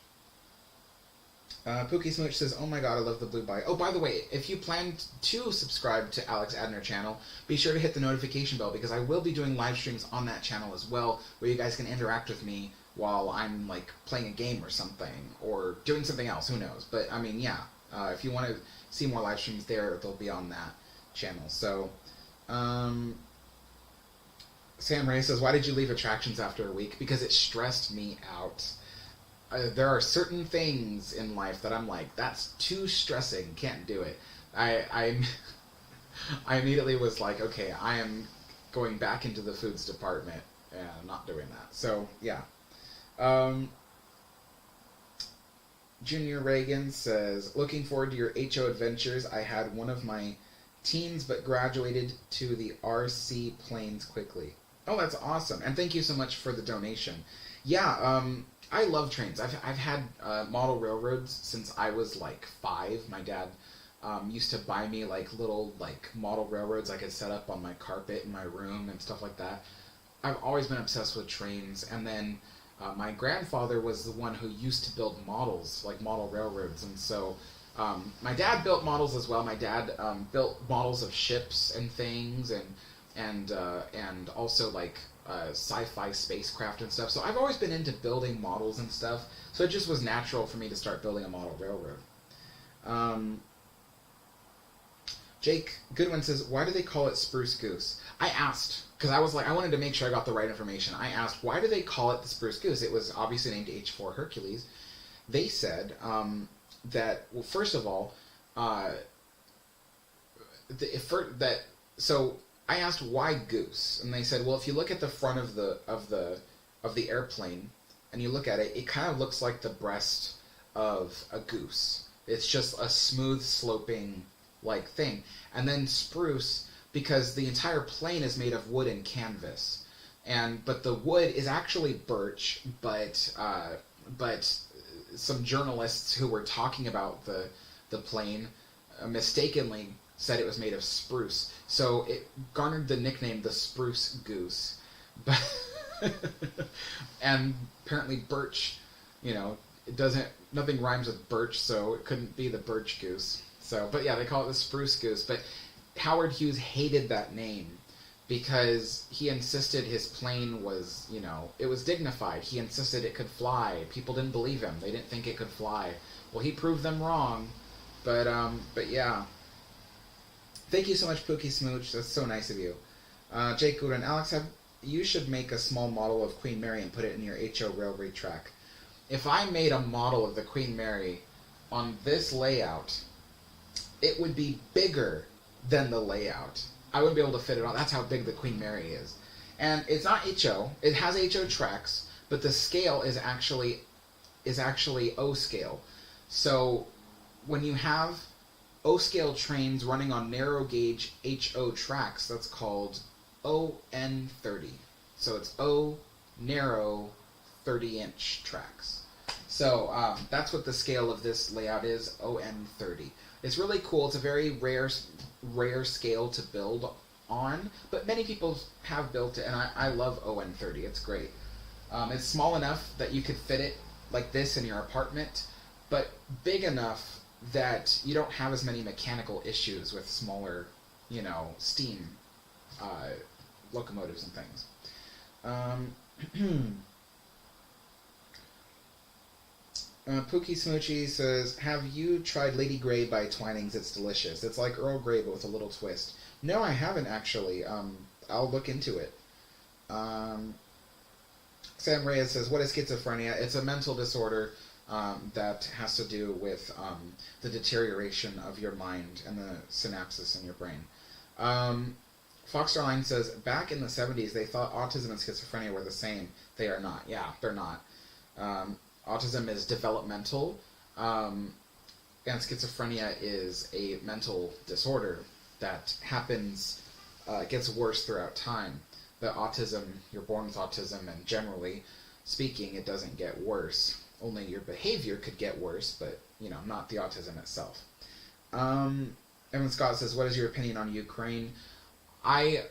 Pookie Smooch says, oh my god, I love the blue bike. Oh, by the way, if you plan to subscribe to Alex Adner channel, be sure to hit the notification bell because I will be doing live streams on that channel as well, where you guys can interact with me while I'm like playing a game or something, or doing something else, who knows. But I mean, yeah, if you want to see more live streams there, they'll be on that channel. So, Sam Ray says, why did you leave attractions after a week? Because it stressed me out. There are certain things in life that I'm like, that's too stressing, can't do it. I immediately was like, okay, I am going back into the foods department and I'm not doing that. So, yeah. Junior Reagan says, looking forward to your HO adventures. I had one of my teens but graduated to the RC planes quickly. Oh, that's awesome. And thank you so much for the donation. Yeah, I love trains. I've had model railroads since I was like 5. My dad used to buy me like little like model railroads I could set up on my carpet in my room and stuff like that. I've always been obsessed with trains. And then my grandfather was the one who used to build models, like model railroads. And so my dad built models as well. My dad built models of ships and things, and also like sci-fi spacecraft and stuff. So I've always been into building models and stuff. So it just was natural for me to start building a model railroad. Jake Goodwin says, why do they call it Spruce Goose? I asked, because I was like, I wanted to make sure I got the right information. I asked, why do they call it the Spruce Goose? It was obviously named H4 Hercules. They said that, well, first of all, so I asked why Goose, and they said, well, if you look at the front of the airplane and you look at it, it kind of looks like the breast of a goose. It's just a smooth sloping like thing. And then spruce, because the entire plane is made of wood and canvas, but the wood is actually birch, but some journalists who were talking about the plane mistakenly said it was made of spruce, so it garnered the nickname the Spruce Goose. But and apparently birch, nothing rhymes with birch, so it couldn't be the Birch Goose. So, but yeah, they call it the Spruce Goose. But Howard Hughes hated that name because he insisted his plane was, it was dignified. He insisted it could fly. People didn't believe him. They didn't think it could fly. Well, he proved them wrong. But yeah. Thank you so much, Pookie Smooch. That's so nice of you. Jake Goodwin, Alex, you should make a small model of Queen Mary and put it in your HO railway track. If I made a model of the Queen Mary on this layout, it would be bigger than the layout. I wouldn't be able to fit it on. That's how big the Queen Mary is. And it's not HO. It has HO tracks, but the scale is actually O scale. So when you have O scale trains running on narrow gauge HO tracks, that's called ON30. So it's O narrow 30-inch tracks. So that's what the scale of this layout is, ON30. It's really cool. It's a very rare scale to build on, but many people have built it, and I love ON30. It's great. It's small enough that you could fit it like this in your apartment, but big enough that you don't have as many mechanical issues with smaller, steam locomotives and things. Pookie Smoochie says, have you tried Lady Grey by Twinings? It's delicious. It's like Earl Grey, but with a little twist. No, I haven't, actually. I'll look into it. Sam Reyes says, what is schizophrenia? It's a mental disorder that has to do with the deterioration of your mind and the synapses in your brain. Foxstarline says, back in the 70s, they thought autism and schizophrenia were the same. They are not. Yeah, they're not. Autism is developmental, and schizophrenia is a mental disorder that happens, gets worse throughout time. But autism, you're born with autism, and generally speaking, it doesn't get worse. Only your behavior could get worse, but, not the autism itself. Evan Scott says, what is your opinion on Ukraine? I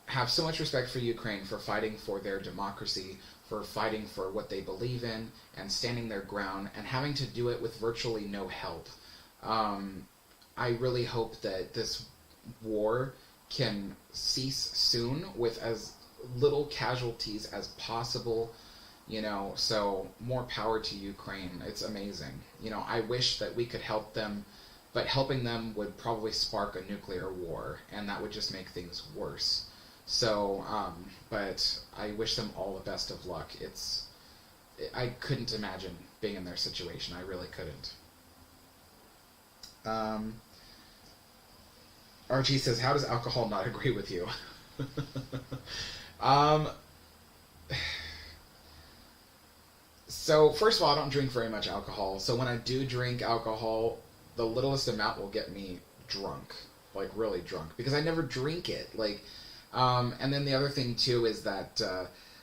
have so much respect for Ukraine for fighting for their democracy, for fighting for what they believe in, and standing their ground, and having to do it with virtually no help. I really hope that this war can cease soon with as little casualties as possible, so more power to Ukraine. It's amazing. I wish that we could help them, but helping them would probably spark a nuclear war, and that would just make things worse. So, but I wish them all the best of luck. I couldn't imagine being in their situation. I really couldn't. RG says, how does alcohol not agree with you? So, first of all, I don't drink very much alcohol. So when I do drink alcohol, the littlest amount will get me drunk. Like, really drunk. Because I never drink it. And then the other thing, too, is that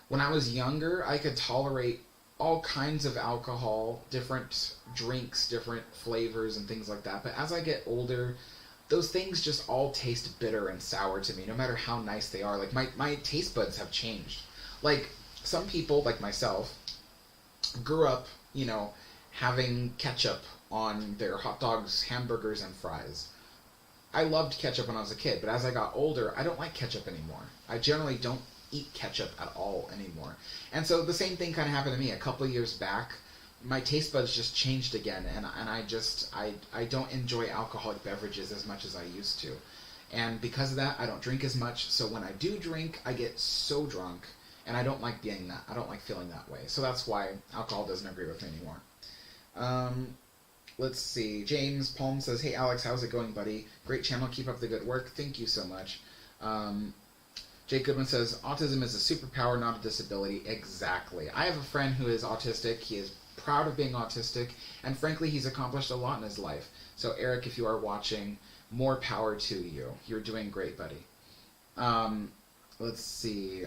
when I was younger, I could tolerate all kinds of alcohol, different drinks, different flavors, and things like that. But as I get older, those things just all taste bitter and sour to me, no matter how nice they are. Like, my taste buds have changed. Like, some people, like myself, grew up, having ketchup on their hot dogs, hamburgers, and fries. I loved ketchup when I was a kid, but as I got older, I don't like ketchup anymore. I generally don't eat ketchup at all anymore. And so the same thing kind of happened to me a couple of years back. My taste buds just changed again, and I don't enjoy alcoholic beverages as much as I used to. And because of that, I don't drink as much, so when I do drink, I get so drunk, and I don't like being that. I don't like feeling that way. So that's why alcohol doesn't agree with me anymore. Let's see. James Palm says, hey Alex, how's it going, buddy? Great channel, keep up the good work. Thank you so much. Jake Goodman says, autism is a superpower, not a disability. Exactly. I have a friend who is autistic. He is proud of being autistic, and frankly, he's accomplished a lot in his life. So Eric, if you are watching, more power to you. You're doing great, buddy. Let's see.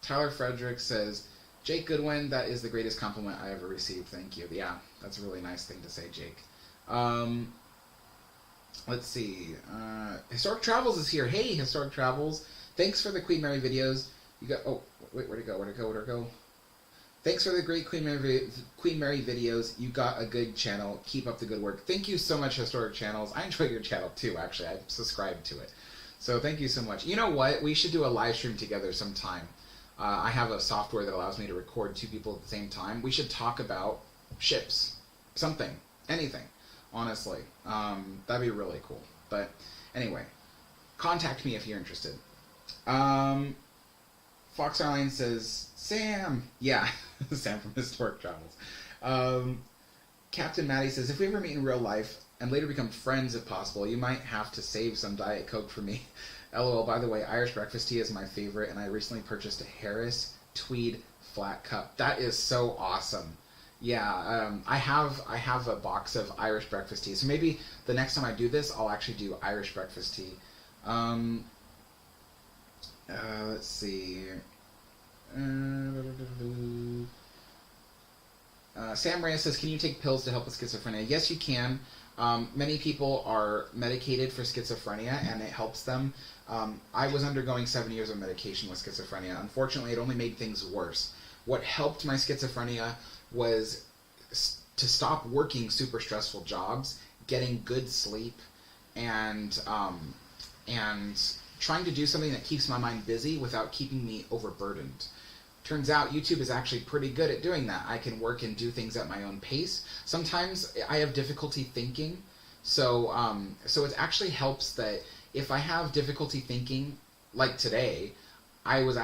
Tyler Frederick says, Jake Goodwin, that is the greatest compliment I ever received. Thank you. Yeah, that's a really nice thing to say, Jake. Let's see. Historic Travels is here. Hey, Historic Travels. Thanks for the Queen Mary videos. You got. Oh, wait, where'd it go? Thanks for the great Queen Mary videos. You got a good channel. Keep up the good work. Thank you so much, Historic Channels. I enjoy your channel too, actually. I subscribed to it. So thank you so much. You know what? We should do a live stream together sometime. I have a software that allows me to record two people at the same time. We should talk about ships. Something. Anything. Honestly. That'd be really cool. But anyway, contact me if you're interested. Fox Airlines says, Sam. Yeah, Sam from Historic Travels. Captain Maddie says, if we ever meet in real life and later become friends if possible, you might have to save some Diet Coke for me. LOL, by the way, Irish breakfast tea is my favorite, and I recently purchased a Harris Tweed flat cup. That is so awesome. Yeah, I have a box of Irish breakfast tea, so maybe the next time I do this, I'll actually do Irish breakfast tea. Let's see. Sam Reyes says, can you take pills to help with schizophrenia? Yes, you can. Many people are medicated for schizophrenia, and it helps them. I was undergoing 7 years of medication with schizophrenia. Unfortunately, it only made things worse. What helped my schizophrenia was to stop working super stressful jobs, getting good sleep, and trying to do something that keeps my mind busy without keeping me overburdened. Turns out YouTube is actually pretty good at doing that. I can work and do things at my own pace. Sometimes I have difficulty thinking, so it actually helps that if I have difficulty thinking, like today, I was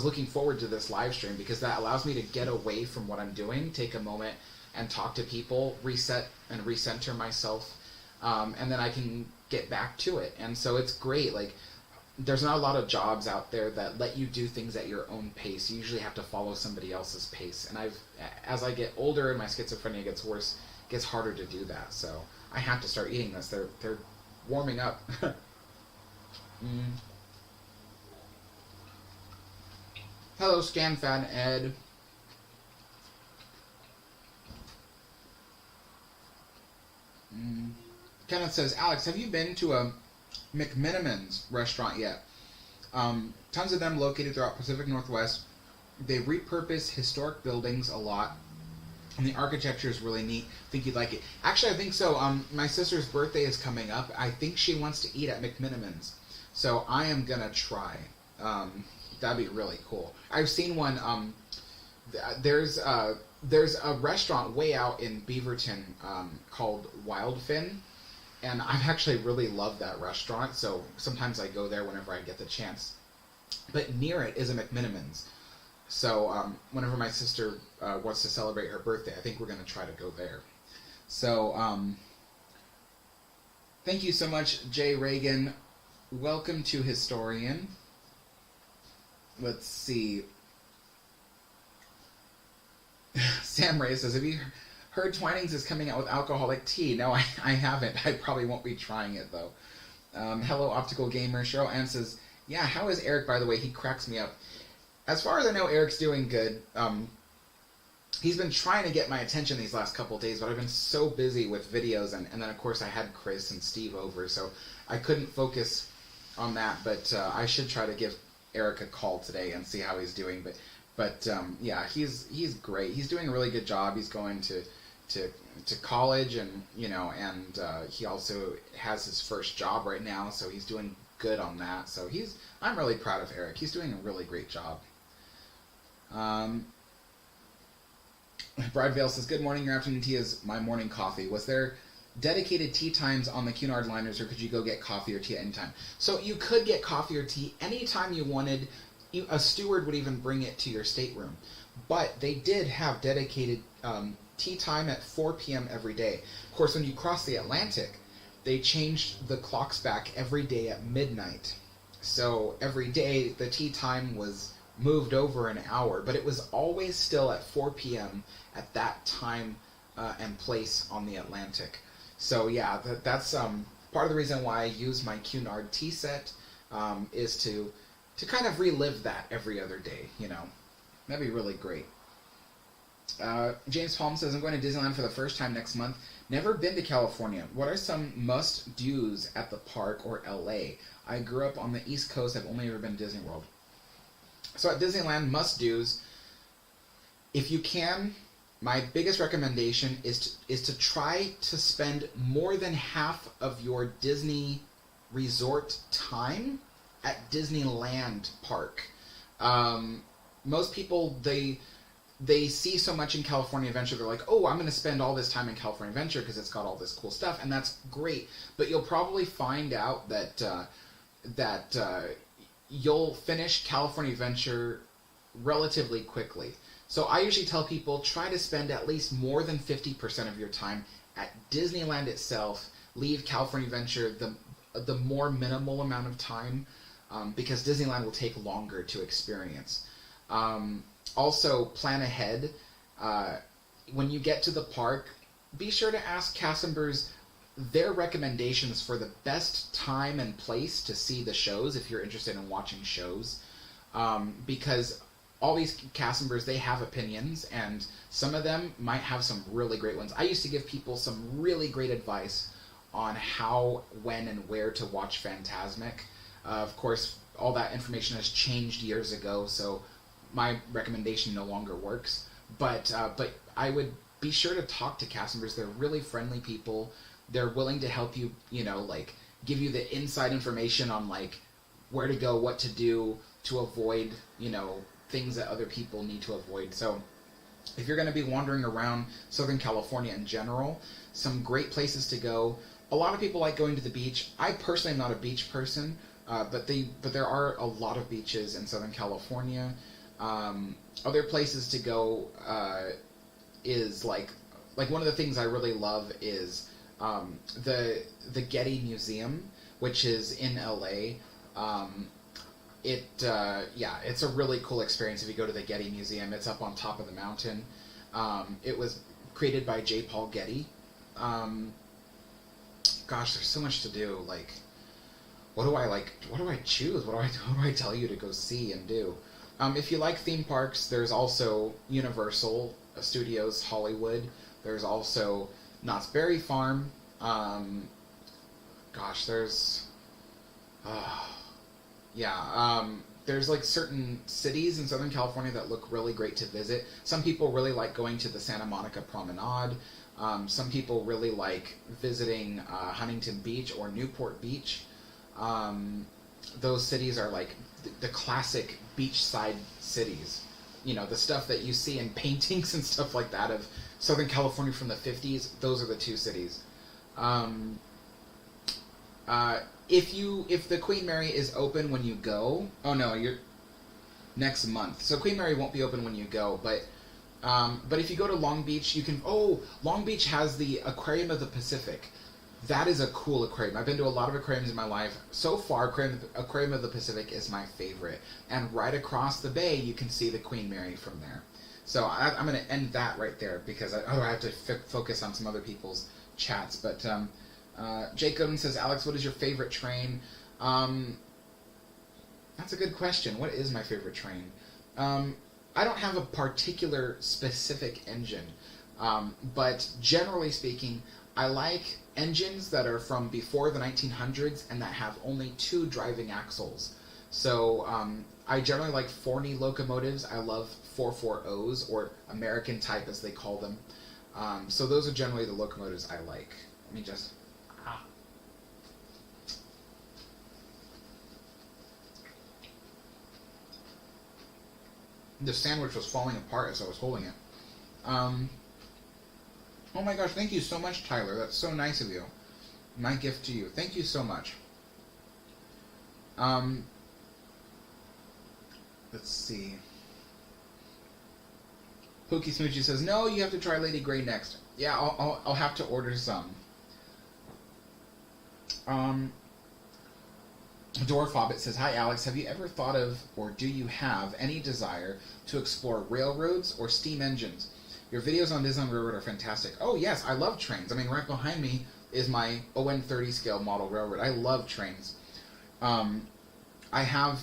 looking forward to this live stream because that allows me to get away from what I'm doing, take a moment and talk to people, reset and recenter myself, and then I can get back to it. And so it's great. Like, there's not a lot of jobs out there that let you do things at your own pace. You usually have to follow somebody else's pace. And as I get older and my schizophrenia gets worse, it gets harder to do that. So I have to start eating this. They're warming up. Hello, ScanFan Ed. Kenneth says, Alex, have you been to a McMiniman's restaurant yet? Tons of them located throughout Pacific Northwest. They repurpose historic buildings a lot, and the architecture is really neat. I think you'd like it. Actually, I think so. My sister's birthday is coming up. I think she wants to eat at McMiniman's, so I am gonna try. That'd be really cool. I've seen one. There's a restaurant way out in Beaverton called Wildfin. And I've actually really loved that restaurant, so sometimes I go there whenever I get the chance. But near it is a McMiniman's. So whenever my sister wants to celebrate her birthday, I think we're going to try to go there. So thank you so much, Jay Reagan. Welcome to Historian. Let's see. Sam Ray says, have you heard Twinings is coming out with alcoholic tea? No, I haven't. I probably won't be trying it, though. Hello, Optical Gamer. Cheryl Ann says, yeah, how is Eric, by the way? He cracks me up. As far as I know, Eric's doing good. He's been trying to get my attention these last couple of days, but I've been so busy with videos, and then, of course, I had Chris and Steve over, so I couldn't focus on that, but I should try to give Eric a call today and see how he's doing, But yeah, he's great. He's doing a really good job. He's going to college, and he also has his first job right now, so he's doing good on that. So I'm really proud of Eric. He's doing a really great job. Bridevale says, good morning. Your afternoon tea is my morning coffee. Was there dedicated tea times on the Cunard liners, or could you go get coffee or tea at any time? So you could get coffee or tea anytime you wanted. A steward would even bring it to your stateroom. But they did have dedicated tea time at 4 p.m. every day. Of course, when you cross the Atlantic, they changed the clocks back every day at midnight. So every day, the tea time was moved over an hour, but it was always still at 4 p.m. at that time and place on the Atlantic. So yeah, that's part of the reason why I use my Cunard tea set is to kind of relive that every other day, That'd be really great. James Palm says, I'm going to Disneyland for the first time next month. Never been to California. What are some must-dos at the park or LA? I grew up on the East Coast. I've only ever been to Disney World. So at Disneyland, must-dos, if you can, my biggest recommendation is to try to spend more than half of your Disney resort time at Disneyland Park. Most people, they see so much in California Adventure, they're like, oh, I'm going to spend all this time in California Adventure because it's got all this cool stuff, and that's great. But you'll probably find out that you'll finish California Adventure relatively quickly. So I usually tell people, try to spend at least more than 50% of your time at Disneyland itself. Leave California Adventure the more minimal amount of time, because Disneyland will take longer to experience. Also, plan ahead. When you get to the park, be sure to ask cast members their recommendations for the best time and place to see the shows if you're interested in watching shows. Because all these cast members, they have opinions, and some of them might have some really great ones. I used to give people some really great advice on how, when, and where to watch Phantasmic. Of course, all that information has changed years ago, so my recommendation no longer works. But I would be sure to talk to cast members. They're really friendly people. They're willing to help you, like, give you the inside information on, like, where to go, what to do to avoid, things that other people need to avoid. So if you're going to be wandering around Southern California in general, some great places to go. A lot of people like going to the beach. I personally am not a beach person, but there are a lot of beaches in Southern California. Other places to go is like one of the things I really love is the Getty Museum, which is in LA. It's a really cool experience if you go to the Getty Museum. It's up on top of the mountain. It was created by J. Paul Getty. Gosh, there's so much to do. Like, what do I choose? What do I tell you to go see and do? If you like theme parks, there's also Universal Studios Hollywood. There's also Knott's Berry Farm. There's like certain cities in Southern California that look really great to visit. Some people really like going to the Santa Monica Promenade. Some people really like visiting Huntington Beach or Newport Beach. Those cities are like the classic beachside cities. The stuff that you see in paintings and stuff like that of Southern California from the 50s. Those are the two cities. If the Queen Mary is open when you go, you're next month. So Queen Mary won't be open when you go, but if you go to Long Beach, you can. Long Beach has the Aquarium of the Pacific. That is a cool aquarium. I've been to a lot of aquariums in my life. So far, Aquarium of the Pacific is my favorite. And right across the bay, you can see the Queen Mary from there. So I'm going to end that right there because I have to focus on some other people's chats. But Jake Godin says, Alex, what is your favorite train? That's a good question. What is my favorite train? I don't have a particular specific engine. But generally speaking, I like engines that are from before the 1900s and that have only 2 driving axles. So I generally like Forney locomotives. I love 440s, or American type as they call them. So those are generally the locomotives I like. Let me just... The sandwich was falling apart as I was holding it. Oh my gosh, thank you so much, Tyler. That's so nice of you. My gift to you. Thank you so much. Let's see. Pookie Smoochie says, no, you have to try Lady Grey next. Yeah, I'll have to order some. Dwarf Hobbit says, hi Alex, have you ever thought of, or do you have any desire to explore railroads or steam engines? Your videos on Disneyland Railroad are fantastic. Oh yes, I love trains. I mean, right behind me is my ON30 scale model railroad. I love trains. I have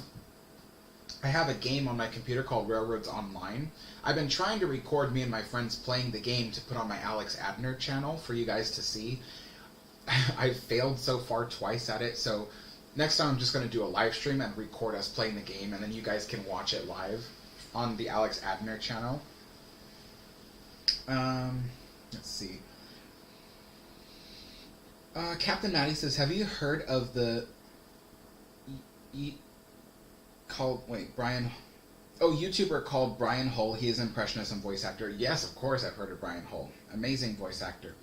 a game on my computer called Railroads Online. I've been trying to record me and my friends playing the game to put on my Alex Adner channel for you guys to see. I've failed so far twice at it, so next time I'm just going to do a live stream and record us playing the game, and then you guys can watch it live on the Alex Adner channel. Let's see. Captain Maddie says, have you heard of the YouTuber called Brian Hull? He is an impressionist and voice actor. Yes, of course I've heard of Brian Hull. Amazing voice actor.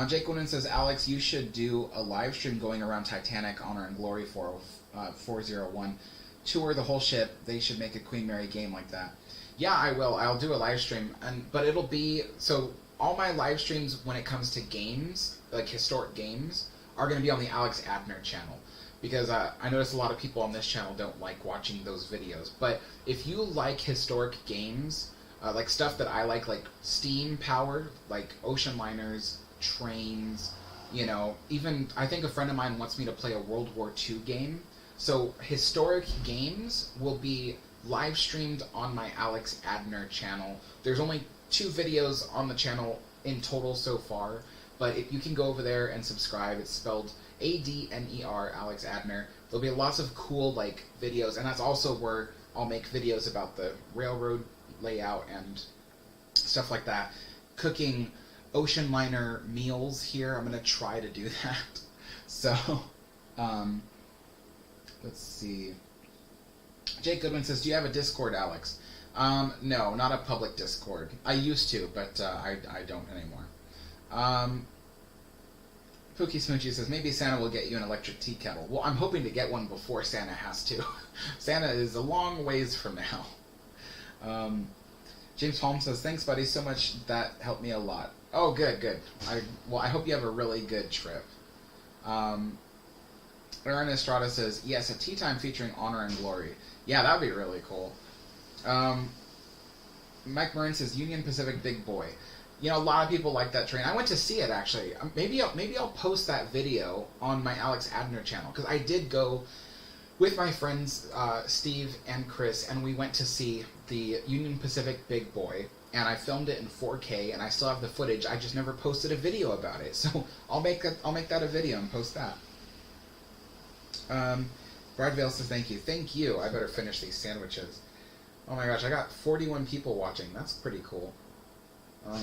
Jake Wilden says, Alex, you should do a live stream going around Titanic, Honor and Glory 401. Tour the whole ship. They should make a Queen Mary game like that. Yeah, I will. I'll do a live stream, but it'll be... So, all my live streams when it comes to games, like historic games, are going to be on the Alex Adner channel. Because I notice a lot of people on this channel don't like watching those videos. But if you like historic games, like stuff that I like steam powered, like ocean liners, trains, even... I think a friend of mine wants me to play a World War II game. So, historic games will be live streamed on my Alex Adner channel. There's only 2 videos on the channel in total so far, but if you can go over there and subscribe, it's spelled Adner, Alex Adner. There'll be lots of cool like videos, and that's also where I'll make videos about the railroad layout and stuff like that. Cooking ocean liner meals here. I'm going to try to do that. So, let's see. Jake Goodwin says, do you have a Discord, Alex? No, not a public Discord. I used to, but I don't anymore. Pookie Smoochie says, maybe Santa will get you an electric tea kettle. Well, I'm hoping to get one before Santa has to. Santa is a long ways from now. James Holmes says, thanks, buddy, so much. That helped me a lot. Oh, good, good. I hope you have a really good trip. Aaron Estrada says, yes, a tea time featuring Honor and Glory. Yeah, that would be really cool. Mike Marin says, Union Pacific Big Boy. You know, a lot of people like that train. I went to see it, actually. Maybe I'll post that video on my Alex Adner channel, because I did go with my friends Steve and Chris, and we went to see the Union Pacific Big Boy, and I filmed it in 4K, and I still have the footage. I just never posted a video about it, so I'll make that a video and post that. Brad Vale says, thank you. Thank you. I better finish these sandwiches. Oh my gosh, I got 41 people watching. That's pretty cool. I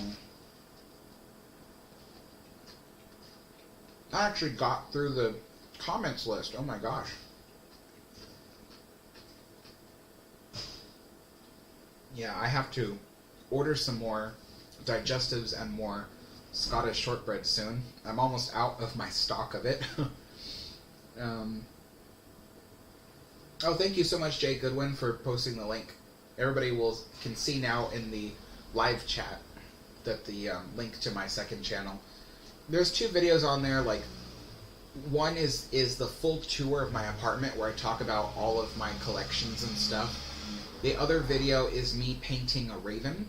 actually got through the comments list. Oh my gosh. Yeah, I have to order some more digestives and more Scottish shortbread soon. I'm almost out of my stock of it. Oh, thank you so much, Jay Goodwin, for posting the link. Everybody can see now in the live chat that the link to my second channel. There's 2 videos on there. Like, one is the full tour of my apartment where I talk about all of my collections and stuff. The other video is me painting a raven.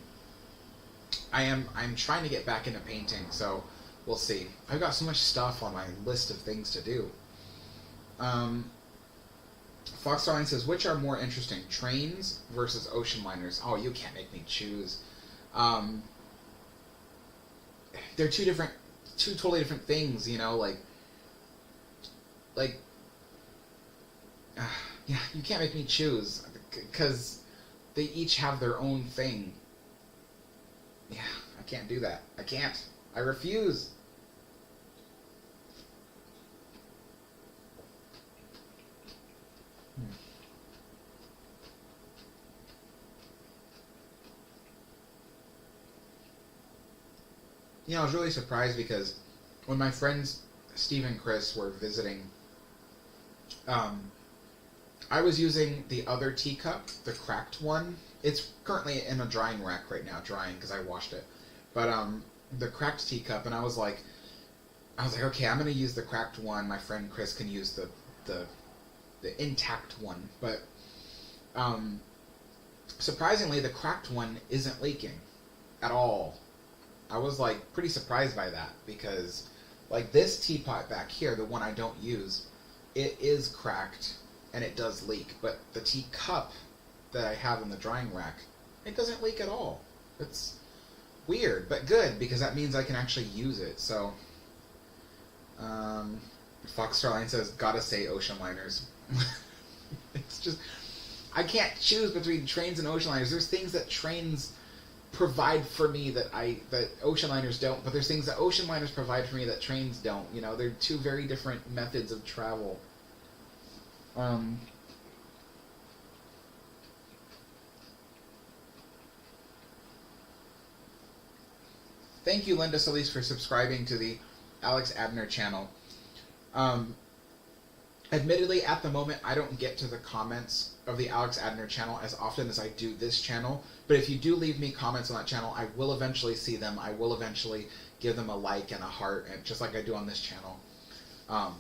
I'm trying to get back into painting, so we'll see. I've got so much stuff on my list of things to do. Fox Starline says, which are more interesting, trains versus ocean liners? Oh, you can't make me choose. They're two totally different things, you know, yeah, you can't make me choose, because they each have their own thing. Yeah, I can't do that. I can't. I refuse. You know, I was really surprised because when my friends Steve and Chris were visiting, I was using the other teacup, the cracked one. It's currently in a drying rack right now, drying because I washed it. But the cracked teacup, and I was like, okay, I'm going to use the cracked one. My friend Chris can use the intact one. But surprisingly, the cracked one isn't leaking at all. I was like pretty surprised by that, because like this teapot back here, the one I don't use, it is cracked and it does leak, but the teacup that I have in the drying rack, it doesn't leak at all. It's weird, but good, because that means I can actually use it. So Fox Starline says, gotta say ocean liners. It's just, I can't choose between trains and ocean liners. There's things that trains provide for me that ocean liners don't, but there's things that ocean liners provide for me that trains don't. You know, they're 2 very different methods of travel. Thank you, Linda Solis, for subscribing to the Alex Adner channel. Admittedly, at the moment, I don't get to the comments of the Alex Adner channel as often as I do this channel. But if you do leave me comments on that channel, I will eventually see them. I will eventually give them a like and a heart, and just like I do on this channel. I'm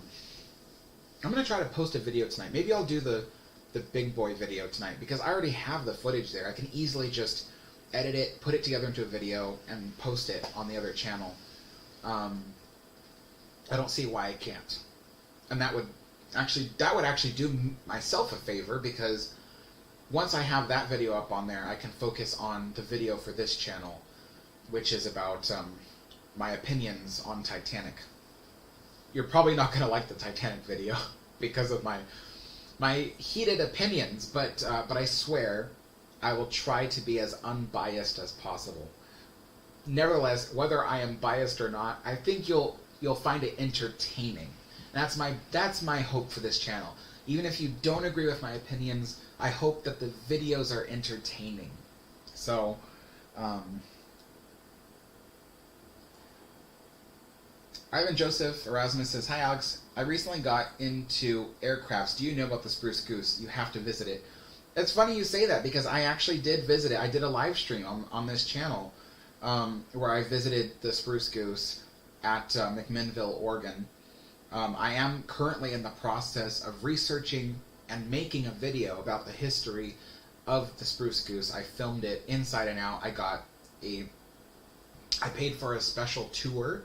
going to try to post a video tonight. Maybe I'll do the big boy video tonight, because I already have the footage there. I can easily just edit it, put it together into a video, and post it on the other channel. I don't see why I can't. And that would actually do myself a favor, because once I have that video up on there, I can focus on the video for this channel, which is about my opinions on Titanic. You're probably not going to like the Titanic video because of my heated opinions, but I swear I will try to be as unbiased as possible. Nevertheless, whether I am biased or not, I think you'll find it entertaining. That's my hope for this channel. Even if you don't agree with my opinions, I hope that the videos are entertaining. So, Ivan Joseph Erasmus says, "Hi Alex, I recently got into aircrafts. Do you know about the Spruce Goose? You have to visit it." It's funny you say that because I actually did visit it. I did a live stream on this channel where I visited the Spruce Goose at McMinnville, Oregon. I am currently in the process of researching and making a video about the history of the Spruce Goose. I filmed it inside and out. I paid for a special tour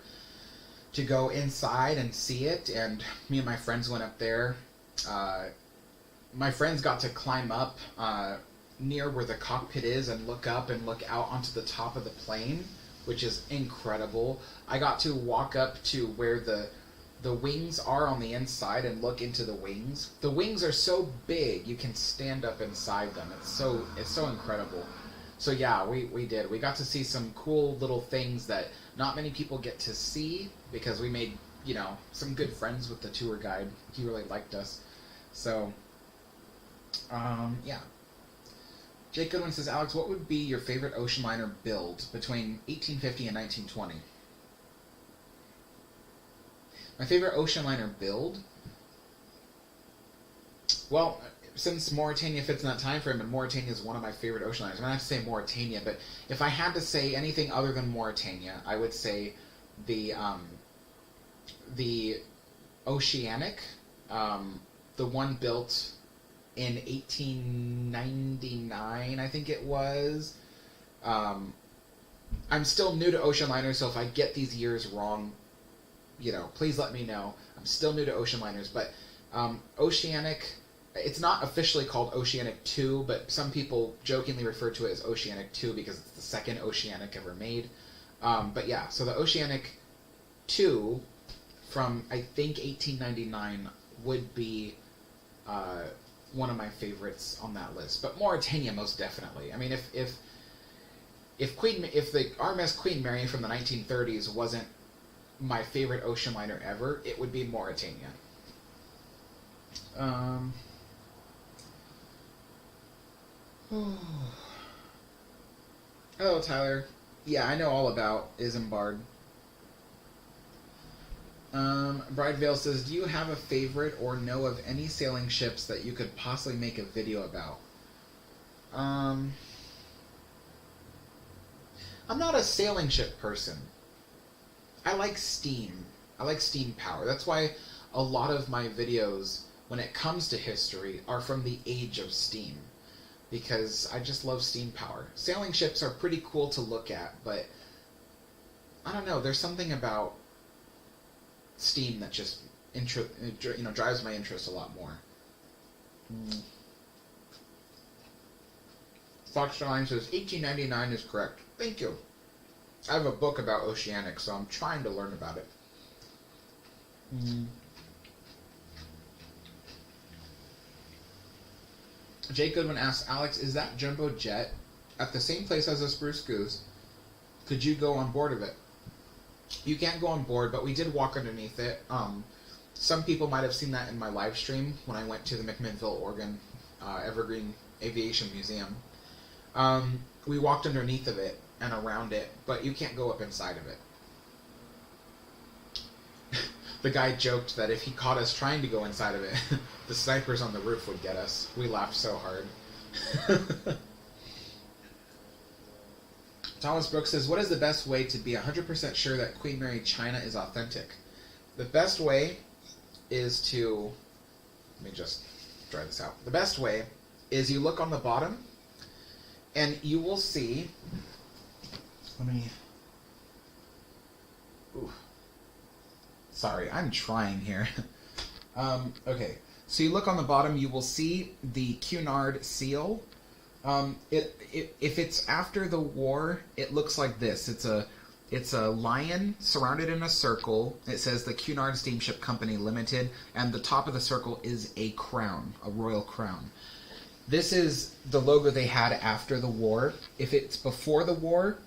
to go inside and see it, and me and my friends went up there. My friends got to climb up near where the cockpit is and look up and look out onto the top of the plane, which is incredible. I got to walk up to where the wings are on the inside and look into the wings. The wings are so big you can stand up inside them. It's so incredible. So yeah, we did. We got to see some cool little things that not many people get to see because we made, some good friends with the tour guide. He really liked us. So, yeah. Jake Goodwin says, "Alex, what would be your favorite ocean liner build between 1850 and 1920? My favorite ocean liner build? Well, since Mauritania fits in that time frame, and Mauritania is one of my favorite ocean liners. I mean, I have to say Mauritania, but if I had to say anything other than Mauritania, I would say the Oceanic, the one built in 1899, I think it was. I'm still new to ocean liners, so if I get these years wrong, please let me know. I'm still new to ocean liners, but Oceanic, it's not officially called Oceanic 2, but some people jokingly refer to it as Oceanic 2 because it's the second Oceanic ever made. But yeah, so the Oceanic 2 from, I think, 1899 would be one of my favorites on that list. But Mauritania, most definitely. I mean, if the RMS Queen Mary from the 1930s wasn't my favorite ocean liner ever, it would be Mauritania. Oh, Tyler. Yeah, I know all about Isambard. Bridevale says, "Do you have a favorite or know of any sailing ships that you could possibly make a video about?" I'm not a sailing ship person. I like steam. I like steam power. That's why a lot of my videos, when it comes to history, are from the age of steam. Because I just love steam power. Sailing ships are pretty cool to look at, but I don't know, there's something about steam that just drives my interest a lot more. Foxline says 1899 is correct. Thank you. I have a book about Oceanic, so I'm trying to learn about it. Jake Goodwin asks, "Alex, is that jumbo jet at the same place as the Spruce Goose? Could you go on board of it?" You can't go on board, but we did walk underneath it. Some people might have seen that in my live stream when I went to the McMinnville, Oregon Evergreen Aviation Museum. We walked underneath of it and around it, but you can't go up inside of it. The guy joked that if he caught us trying to go inside of it, the snipers on the roof would get us. We laughed so hard. Thomas Brooks says, "What is the best way to be 100% sure that Queen Mary China is authentic?" The best way is to... Let me just try this out. The best way is you look on the bottom, and you will see... Ooh. Sorry, I'm trying here. Okay, so you look on the bottom, you will see the Cunard seal If it's after the war, it looks like this. It's a lion surrounded in a circle. It says the Cunard Steamship Company Limited, and the top of the circle is a crown, a royal crown. This is the logo they had after the war. If it's before the war,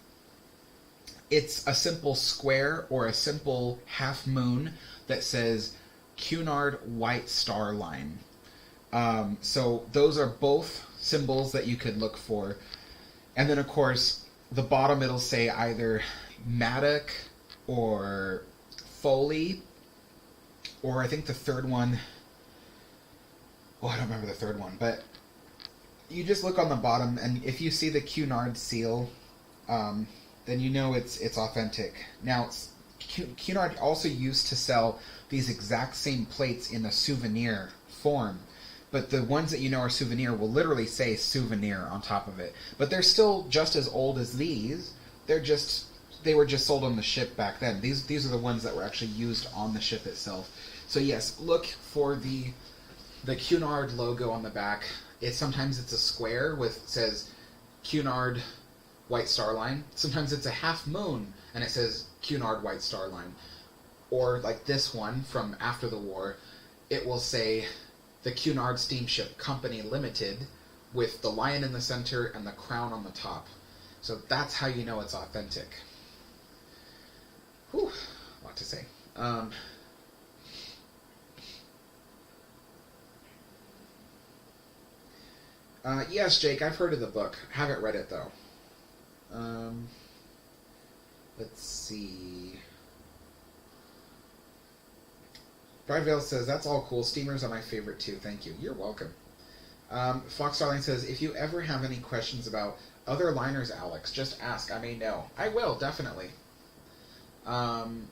it's a simple square or a simple half moon that says Cunard White Star Line. So those are both symbols that you could look for. And then, of course, the bottom it'll say either Maddock or Foley, or I think the third one, I don't remember the third one, but you just look on the bottom, and if you see the Cunard seal, then you know it's authentic. Now, Cunard also used to sell these exact same plates in a souvenir form, but the ones that you know are souvenir will literally say souvenir on top of it. But they're still just as old as these. They were just sold on the ship back then. These are the ones that were actually used on the ship itself. So yes, look for the Cunard logo on the back. Sometimes it's a square with says Cunard White Star Line. Sometimes it's a half moon and it says Cunard White Star Line. Or like this one from after the war, it will say the Cunard Steamship Company Limited with the lion in the center and the crown on the top. So that's how you know it's authentic. Whew, a lot to say. Yes, Jake, I've heard of the book. Haven't read it, though. Let's see. Bridevale says, that's all cool. Steamers are my favorite, too. Thank you. You're welcome. Fox Darling says, if you ever have any questions about other liners, Alex, just ask. I may know. I will, definitely. Pookie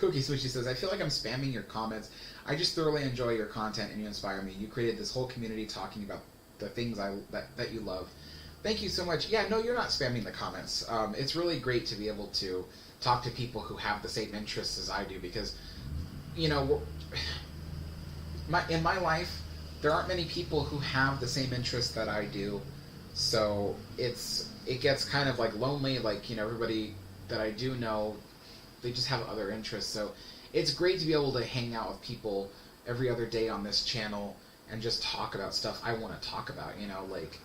Swishy says, I feel like I'm spamming your comments. I just thoroughly enjoy your content and you inspire me. You created this whole community talking about the things that you love. Thank you so much. Yeah, no, you're not spamming the comments. It's really great to be able to talk to people who have the same interests as I do because, you know, in my life, there aren't many people who have the same interests that I do. So it gets kind of like lonely, like, you know, everybody that I do know, they just have other interests. So it's great to be able to hang out with people every other day on this channel and just talk about stuff I want to talk about, you know, like,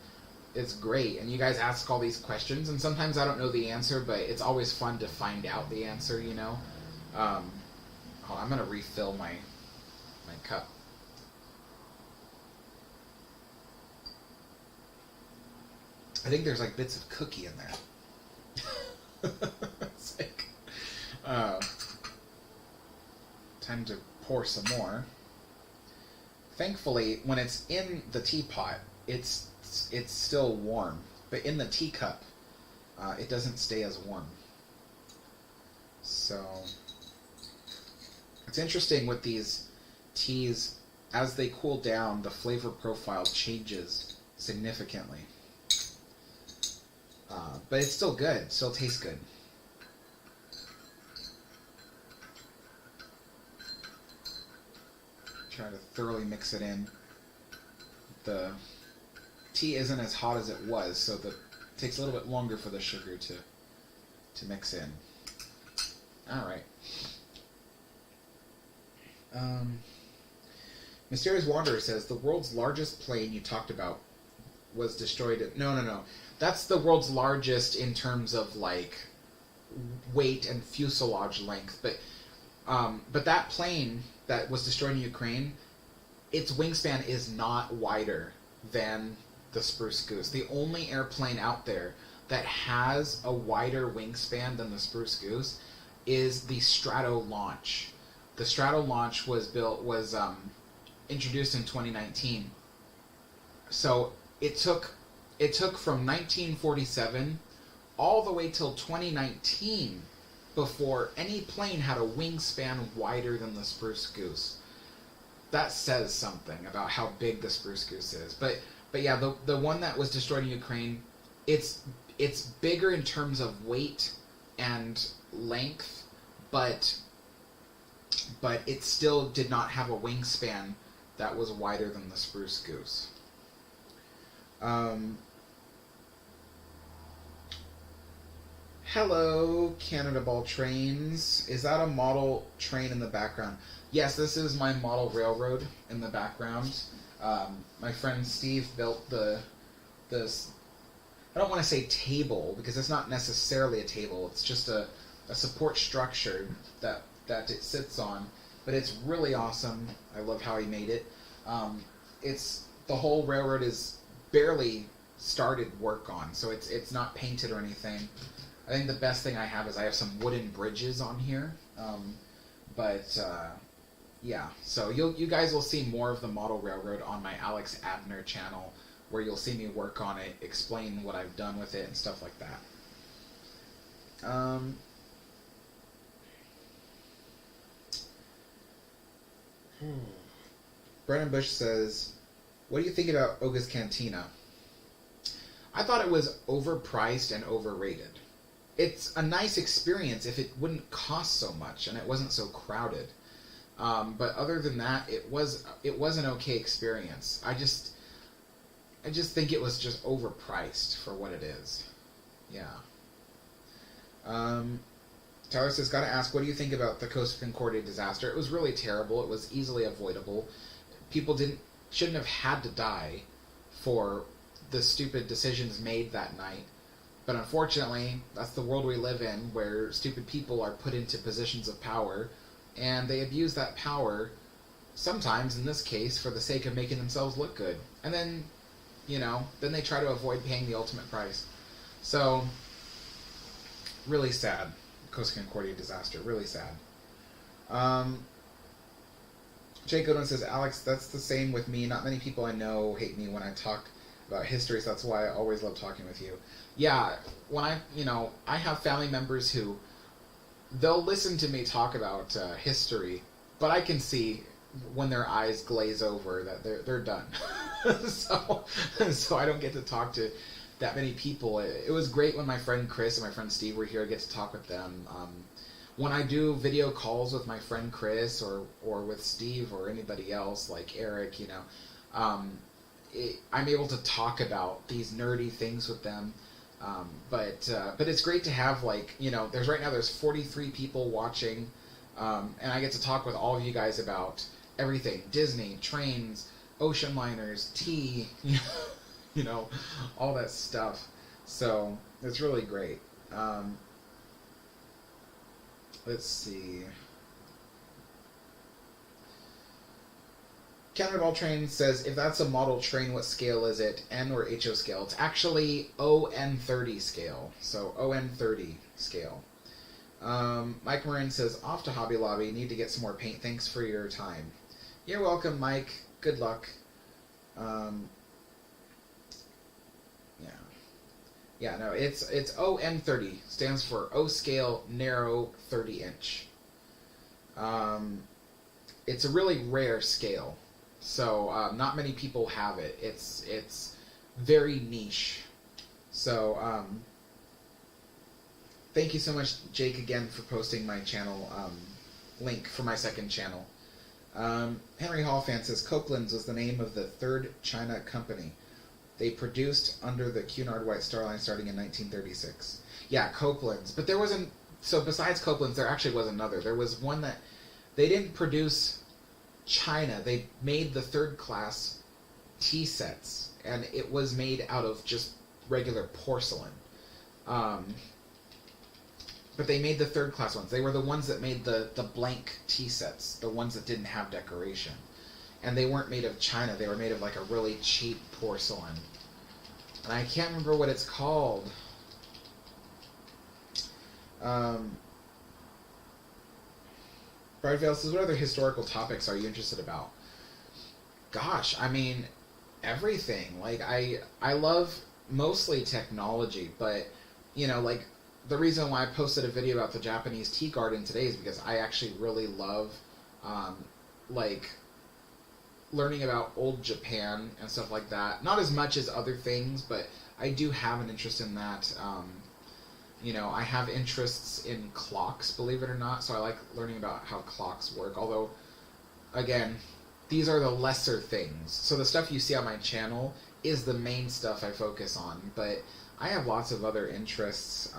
it's great. And you guys ask all these questions, and sometimes I don't know the answer, but it's always fun to find out the answer, you know. I'm going to refill my cup. I think there's like bits of cookie in there. It's like, time to pour some more. Thankfully, when it's in the teapot, it's still warm, but in the teacup, it doesn't stay as warm. So it's interesting with these teas, as they cool down, the flavor profile changes significantly. But it's still good, still tastes good. Try to thoroughly mix it in. The tea isn't as hot as it was, so it takes a little bit longer for the sugar to mix in. Alright. Mysterious Wanderer says, the world's largest plane you talked about was destroyed. No. That's the world's largest in terms of, like, weight and fuselage length. But that plane that was destroyed in Ukraine, its wingspan is not wider than the Spruce Goose. The only airplane out there that has a wider wingspan than the Spruce Goose is the Strato launch. The Strato launch was introduced in 2019. So it took from 1947 all the way till 2019 before any plane had a wingspan wider than the Spruce Goose. That says something about how big the Spruce Goose is. But yeah, the one that was destroyed in Ukraine, it's bigger in terms of weight and length, but it still did not have a wingspan that was wider than the Spruce Goose. Um, Hello, Canada Ball Trains. Is that a model train in the background? Yes, this is my model railroad in the background. My friend Steve built this. I don't want to say table because it's not necessarily a table. It's just a support structure that it sits on. But it's really awesome. I love how he made it. The whole railroad is barely started work on, so it's not painted or anything. I think the best thing I have is I have some wooden bridges on here. Yeah, so you guys will see more of the model railroad on my Alex Abner channel, where you'll see me work on it, explain what I've done with it, and stuff like that. Brennan Bush says, what do you think about Ogus Cantina? I thought it was overpriced and overrated. It's a nice experience if it wouldn't cost so much and it wasn't so crowded. But other than that, it was an okay experience. I just think it was just overpriced for what it is. Yeah. Tyler says, gotta ask, what do you think about the Coast of Concordia disaster? It was really terrible. It was easily avoidable. People shouldn't have had to die for the stupid decisions made that night. But unfortunately, that's the world we live in, where stupid people are put into positions of power, and they abuse that power, sometimes, in this case, for the sake of making themselves look good. And then, then they try to avoid paying the ultimate price. So, really sad. Coast Concordia disaster. Really sad. Jake Goodwin says, Alex, that's the same with me. Not many people I know hate me when I talk about history, so that's why I always love talking with you. Yeah, when I have family members who, they'll listen to me talk about history, but I can see when their eyes glaze over that they're done. So I don't get to talk to that many people. It was great when my friend Chris and my friend Steve were here. I get to talk with them. When I do video calls with my friend Chris or with Steve or anybody else like Eric, I'm able to talk about these nerdy things with them. But it's great to have there's 43 people watching, and I get to talk with all of you guys about everything: Disney, trains, ocean liners, tea, all that stuff. So it's really great. Let's see. Cannonball Train says, if that's a model train, what scale is it? N or HO scale? It's actually ON30 scale. So ON30 scale. Mike Marin says, off to Hobby Lobby. Need to get some more paint. Thanks for your time. You're welcome, Mike. Good luck. Yeah, no, it's ON30. Stands for O scale, narrow, 30 inch. It's a really rare scale. So not many people have it. It's very niche. So thank you so much, Jake, again for posting my channel link for my second channel. Henry Hallfan says Copeland's was the name of the third China company. They produced under the Cunard White Star Line starting in 1936. Yeah, Copeland's. But there wasn't... So besides Copeland's, there actually was another. There was one that... They didn't produce China. They made the third class tea sets. And it was made out of just regular porcelain. But they made the third class ones. They were the ones that made the blank tea sets. The ones that didn't have decoration. And they weren't made of China. They were made of like a really cheap porcelain. And I can't remember what it's called. Bridevale says, what other historical topics are you interested about? Gosh, I mean, everything. Like, I love mostly technology, but, like, the reason why I posted a video about the Japanese tea garden today is because I actually really love, learning about old Japan and stuff like that. Not as much as other things, but I do have an interest in that. I have interests in clocks, believe it or not, so I like learning about how clocks work. Although, again, these are the lesser things. So the stuff you see on my channel is the main stuff I focus on, but I have lots of other interests.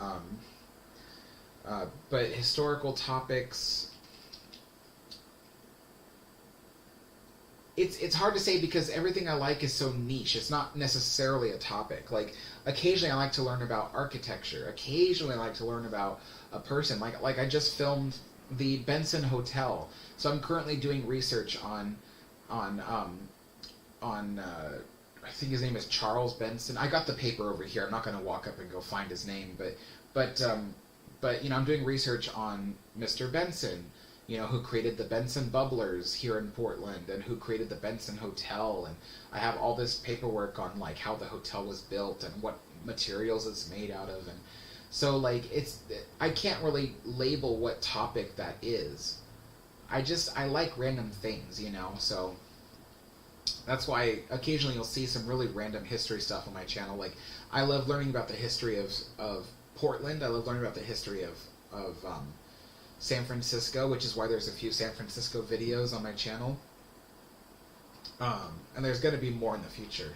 But historical topics, it's hard to say because everything I like is so niche. It's not necessarily a topic. Like, occasionally I like to learn about architecture. Occasionally I like to learn about a person. Like I just filmed the Benson Hotel, so I'm currently doing research on I think his name is Charles Benson. I got the paper over here. I'm not going to walk up and go find his name, but you know, I'm doing research on Mr. Benson, you know, who created the Benson Bubblers here in Portland and who created the Benson Hotel, and I have all this paperwork on like how the hotel was built and what materials it's made out of, and so like I can't really label what topic that is. I like random things, you know, so that's why occasionally you'll see some really random history stuff on my channel. Like, I love learning about the history of Portland. I love learning about the history of San Francisco, which is why there's a few San Francisco videos on my channel. And there's going to be more in the future.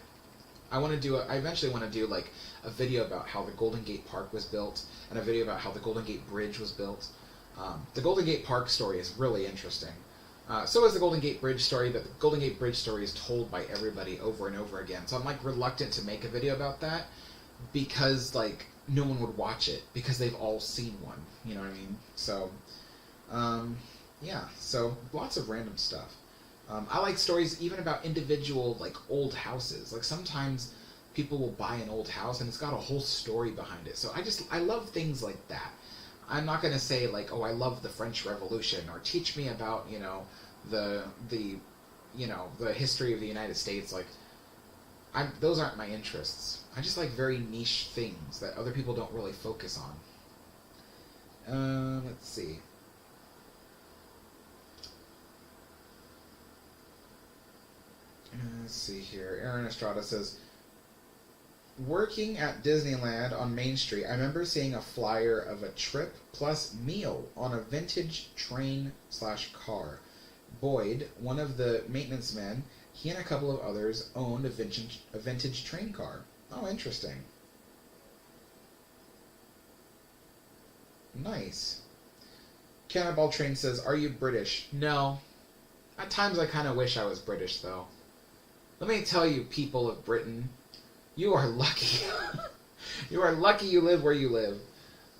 I eventually want to do like a video about how the Golden Gate Park was built, and a video about how the Golden Gate Bridge was built. The Golden Gate Park story is really interesting. So is the Golden Gate Bridge story, but the Golden Gate Bridge story is told by everybody over and over again. So I'm like reluctant to make a video about that because like no one would watch it because they've all seen one. You know what I mean? So, yeah. So lots of random stuff. I like stories even about individual like old houses. Like sometimes people will buy an old house and it's got a whole story behind it. So I love things like that. I'm not going to say like, oh, I love the French Revolution, or teach me about, you know, the history of the United States. Like, those aren't my interests. I just like very niche things that other people don't really focus on. Let's see. Let's see here. Aaron Estrada says, working at Disneyland on Main Street, I remember seeing a flyer of a trip plus meal on a vintage train/car. Boyd, one of the maintenance men, he and a couple of others owned a vintage train car. Oh, interesting. Nice. Cannonball Train says, are you British? No. At times I kind of wish I was British, though. Let me tell you, people of Britain, you are lucky. You are lucky you live where you live.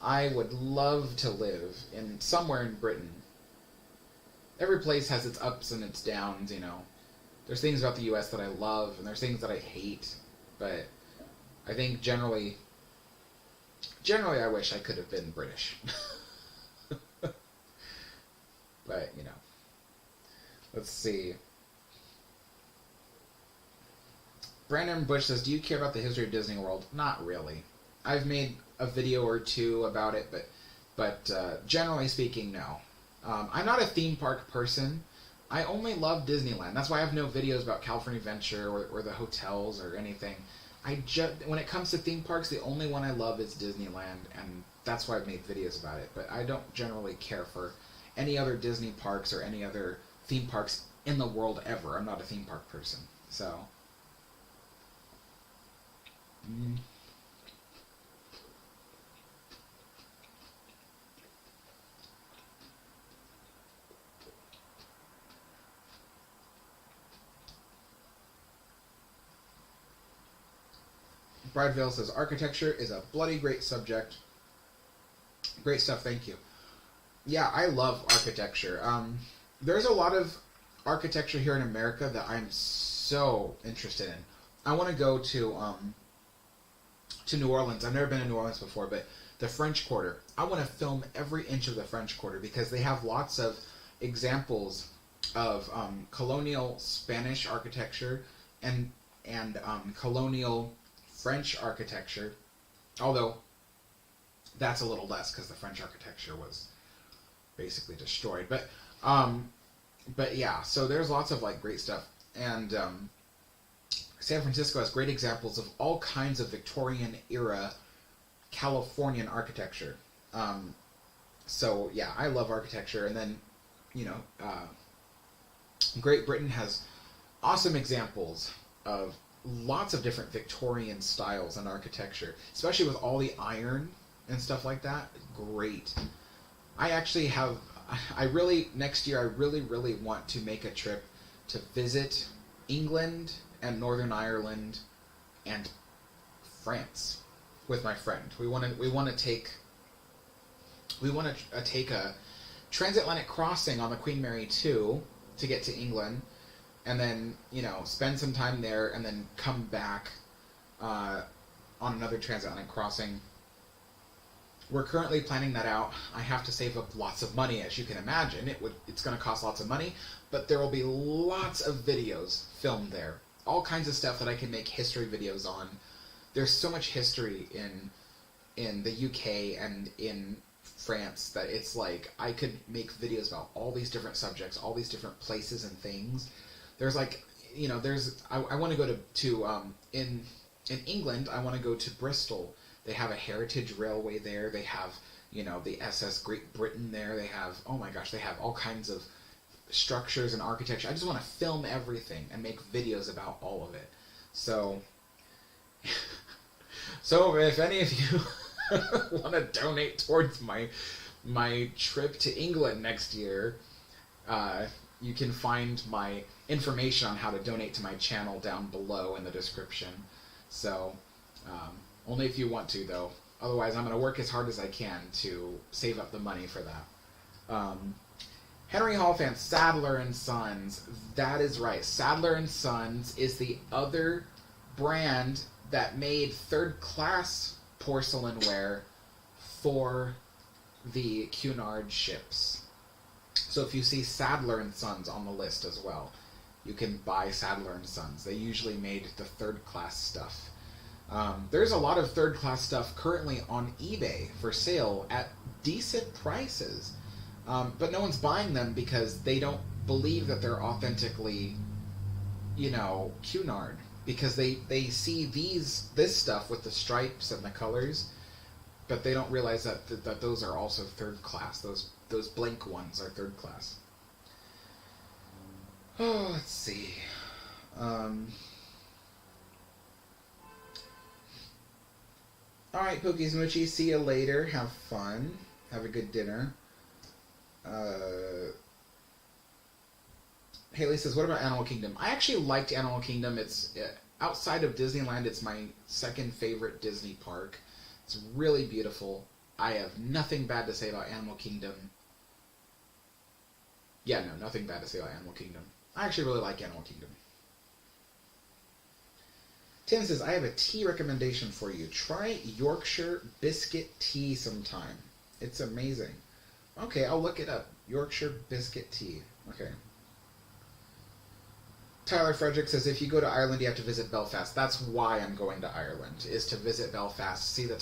I would love to live somewhere in Britain. Every place has its ups and its downs, you know. There's things about the U.S. that I love, and there's things that I hate. But I think generally I wish I could have been British. But, you know. Let's see. Brandon Bush says, do you care about the history of Disney World? Not really. I've made a video or two about it, but generally speaking, no. I'm not a theme park person. I only love Disneyland. That's why I have no videos about California Adventure or the hotels or anything. When it comes to theme parks, the only one I love is Disneyland, and that's why I've made videos about it. But I don't generally care for any other Disney parks or any other theme parks in the world ever. I'm not a theme park person, so... Brideville says, architecture is a bloody great subject. Great stuff, thank you. Yeah, I love architecture. There's a lot of architecture here in America that I'm so interested in. I want to go to New Orleans. I've never been to New Orleans before, but the French Quarter. I want to film every inch of the French Quarter because they have lots of examples of colonial Spanish architecture and colonial French architecture, although that's a little less because the French architecture was basically destroyed. But yeah, so there's lots of like great stuff, and San Francisco has great examples of all kinds of Victorian era Californian architecture. So yeah, I love architecture, and then Great Britain has awesome examples of lots of different Victorian styles and architecture, especially with all the iron and stuff like that. Great. Next year, I really want to make a trip to visit England and Northern Ireland and France with my friend. We want to take a transatlantic crossing on the Queen Mary 2 to get to England, and then, spend some time there, and then come back on another transatlantic crossing. We're currently planning that out. I have to save up lots of money, as you can imagine. It's going to cost lots of money, but there will be lots of videos filmed there. All kinds of stuff that I can make history videos on. There's so much history in the UK and in France that it's like I could make videos about all these different subjects, all these different places and things. There's I want to go to in England, I want to go to Bristol. They have a heritage railway there. They have, the SS Great Britain there. They have, oh my gosh, they have all kinds of structures and architecture. I just want to film everything and make videos about all of it. So if any of you want to donate towards my trip to England next year, you can find my information on how to donate to my channel down below in the description. So, only if you want to, though. Otherwise, I'm going to work as hard as I can to save up the money for that. Henry Hall fans, Sadler & Sons. That is right. Sadler & Sons is the other brand that made third-class porcelainware for the Cunard ships. So if you see Sadler & Sons on the list as well, you can buy Sadler & Sons. They usually made the third-class stuff. There's a lot of third-class stuff currently on eBay for sale at decent prices, but no one's buying them because they don't believe that they're authentically, Cunard, because they see this stuff with the stripes and the colors, but they don't realize that those are also third-class. Those blank ones are third-class. Oh, let's see. Alright, Pookies Moochies, see you later. Have fun. Have a good dinner. Haley says, what about Animal Kingdom? I actually liked Animal Kingdom. It's outside of Disneyland, it's my second favorite Disney park. It's really beautiful. I have nothing bad to say about Animal Kingdom. Yeah, no, nothing bad to say about Animal Kingdom. I actually really like Animal Kingdom. Tim says, I have a tea recommendation for you. Try Yorkshire biscuit tea sometime. It's amazing. Okay, I'll look it up. Yorkshire biscuit tea. Okay. Tyler Frederick says, if you go to Ireland, you have to visit Belfast. That's why I'm going to Ireland, is to visit Belfast, see the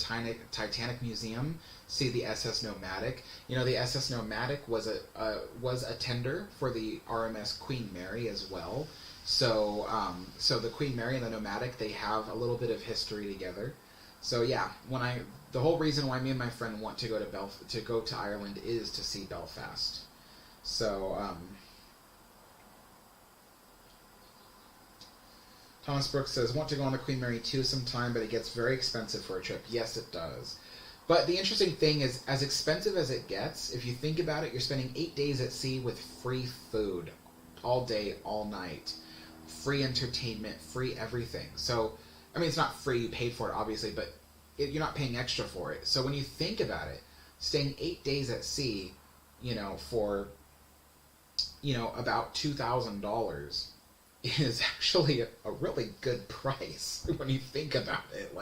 Titanic Museum, see the SS Nomadic. The SS Nomadic was a tender for the RMS Queen Mary as well. So the Queen Mary and the Nomadic, they have a little bit of history together. So yeah, the whole reason why me and my friend want to go to Ireland is to see Belfast. So Thomas Brooks says, want to go on the Queen Mary 2 sometime, but it gets very expensive for a trip. Yes, it does. But the interesting thing is, as expensive as it gets, if you think about it, you're spending 8 days at sea with free food all day, all night. Free entertainment, free everything. So, it's not free, you paid for it, obviously, but you're not paying extra for it. So when you think about it, staying 8 days at sea, for, about $2,000 is actually a really good price when you think about it.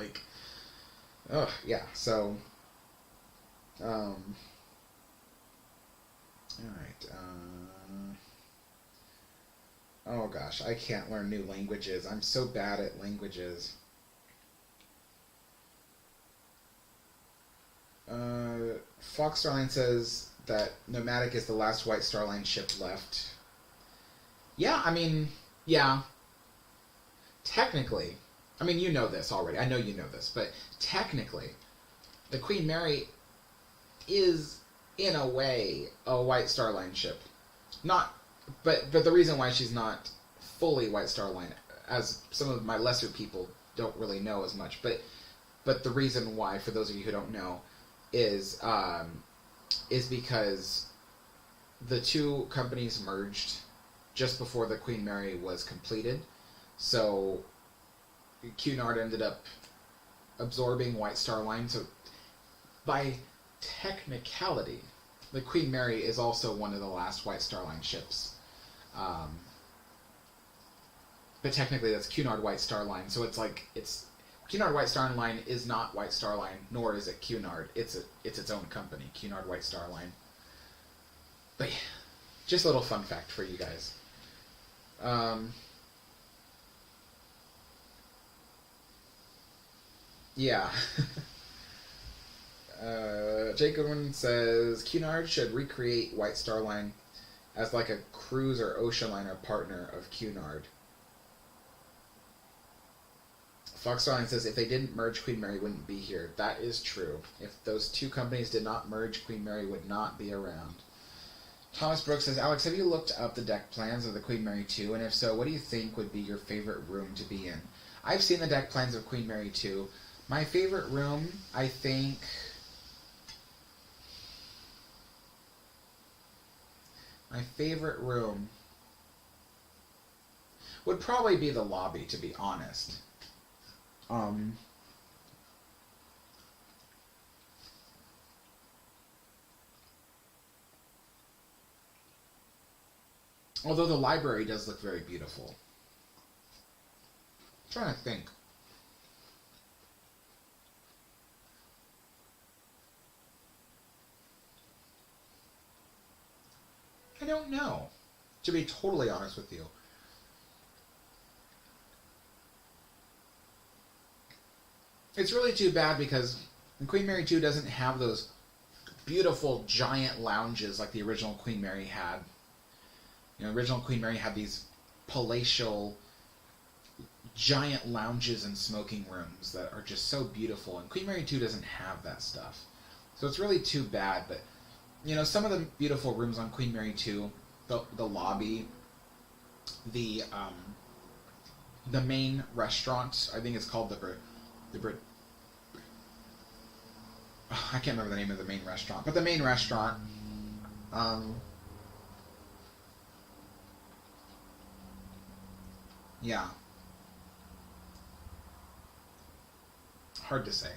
Yeah, so, alright, oh gosh, I can't learn new languages. I'm so bad at languages. Fox Starline says that Nomadic is the last White Star Line ship left. Yeah, yeah. Technically, you know this already. I know you know this, but technically, the Queen Mary is, in a way, a White Star Line ship. But the reason why she's not fully White Star Line as some of my lesser people don't really know as much. But the reason why, for those of you who don't know, is because the two companies merged just before the Queen Mary was completed. So Cunard ended up absorbing White Star Line. So by technicality, the Queen Mary is also one of the last White Star Line ships. But technically that's Cunard White Star Line. So it's Cunard White Star Line is not White Star Line, nor is it Cunard. It's its own company, Cunard White Star Line. But yeah, just a little fun fact for you guys. Yeah. Jake Goodwin says Cunard should recreate White Star Line as like a cruise or ocean liner partner of Cunard. Fox Starline says if they didn't merge, Queen Mary wouldn't be here. That is true. If those two companies did not merge, Queen Mary would not be around. Thomas Brooks says, Alex, have you looked up the deck plans of the Queen Mary 2? And if so, what do you think would be your favorite room to be in? I've seen the deck plans of Queen Mary 2. My favorite room, I think... My favorite room would probably be the lobby, to be honest. Although the library does look very beautiful. I'm trying to think. I don't know, to be totally honest with you. It's really too bad because Queen Mary 2 doesn't have those beautiful giant lounges like the original Queen Mary had. You know, original Queen Mary had these palatial giant lounges and smoking rooms that are just so beautiful, and Queen Mary 2 doesn't have that stuff. So it's really too bad, but you know, some of the beautiful rooms on Queen Mary 2, the lobby, the main restaurant, I think it's called I can't remember the name of the main restaurant, but the main restaurant, yeah, hard to say.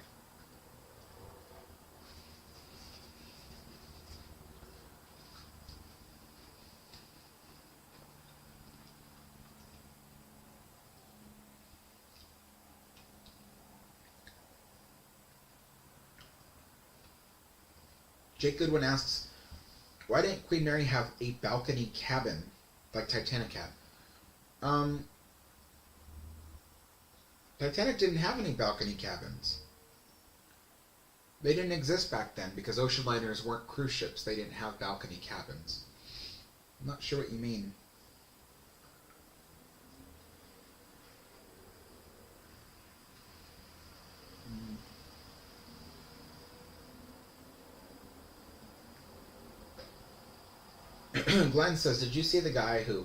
Jake Goodwin asks, why didn't Queen Mary have a balcony cabin like Titanic had? Titanic didn't have any balcony cabins. They didn't exist back then because ocean liners weren't cruise ships. They didn't have balcony cabins. I'm not sure what you mean. Glenn says, did you see the guy who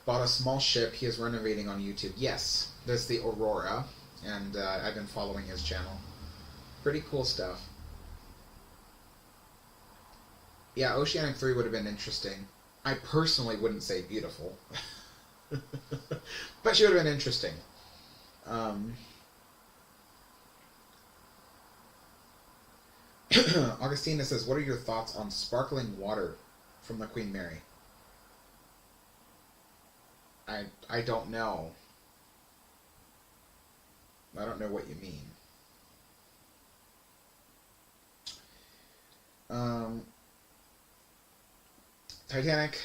bought a small ship he is renovating on YouTube? Yes, there's the Aurora, and I've been following his channel. Pretty cool stuff. Yeah, Oceanic 3 would have been interesting. I personally wouldn't say beautiful. But she would have been interesting. Augustina says, what are your thoughts on sparkling water from the Queen Mary? I don't know. I don't know what you mean. Titanic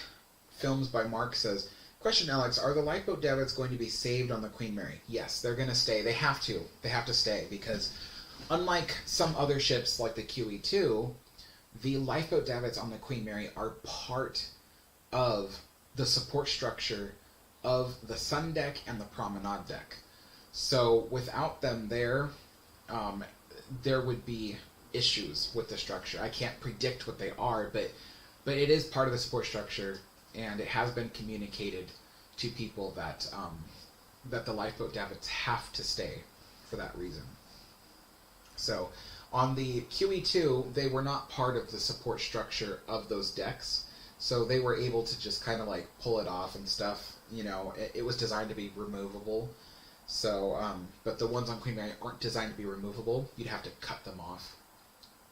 Films by Mark says, question, Alex, are the lifeboat davits going to be saved on the Queen Mary? Yes, they're going to stay. They have to. They have to stay because unlike some other ships like the QE2, the lifeboat davits on the Queen Mary are part of the support structure of the sun deck and the promenade deck. So without them there would be issues with the structure. I can't predict what they are, but it is part of the support structure, and it has been communicated to people that that the lifeboat davits have to stay for that reason. So on the QE2, they were not part of the support structure of those decks, so they were able to just kind of like pull it off and stuff. You know, it was designed to be removable. So, but the ones on Queen Mary aren't designed to be removable. You'd have to cut them off,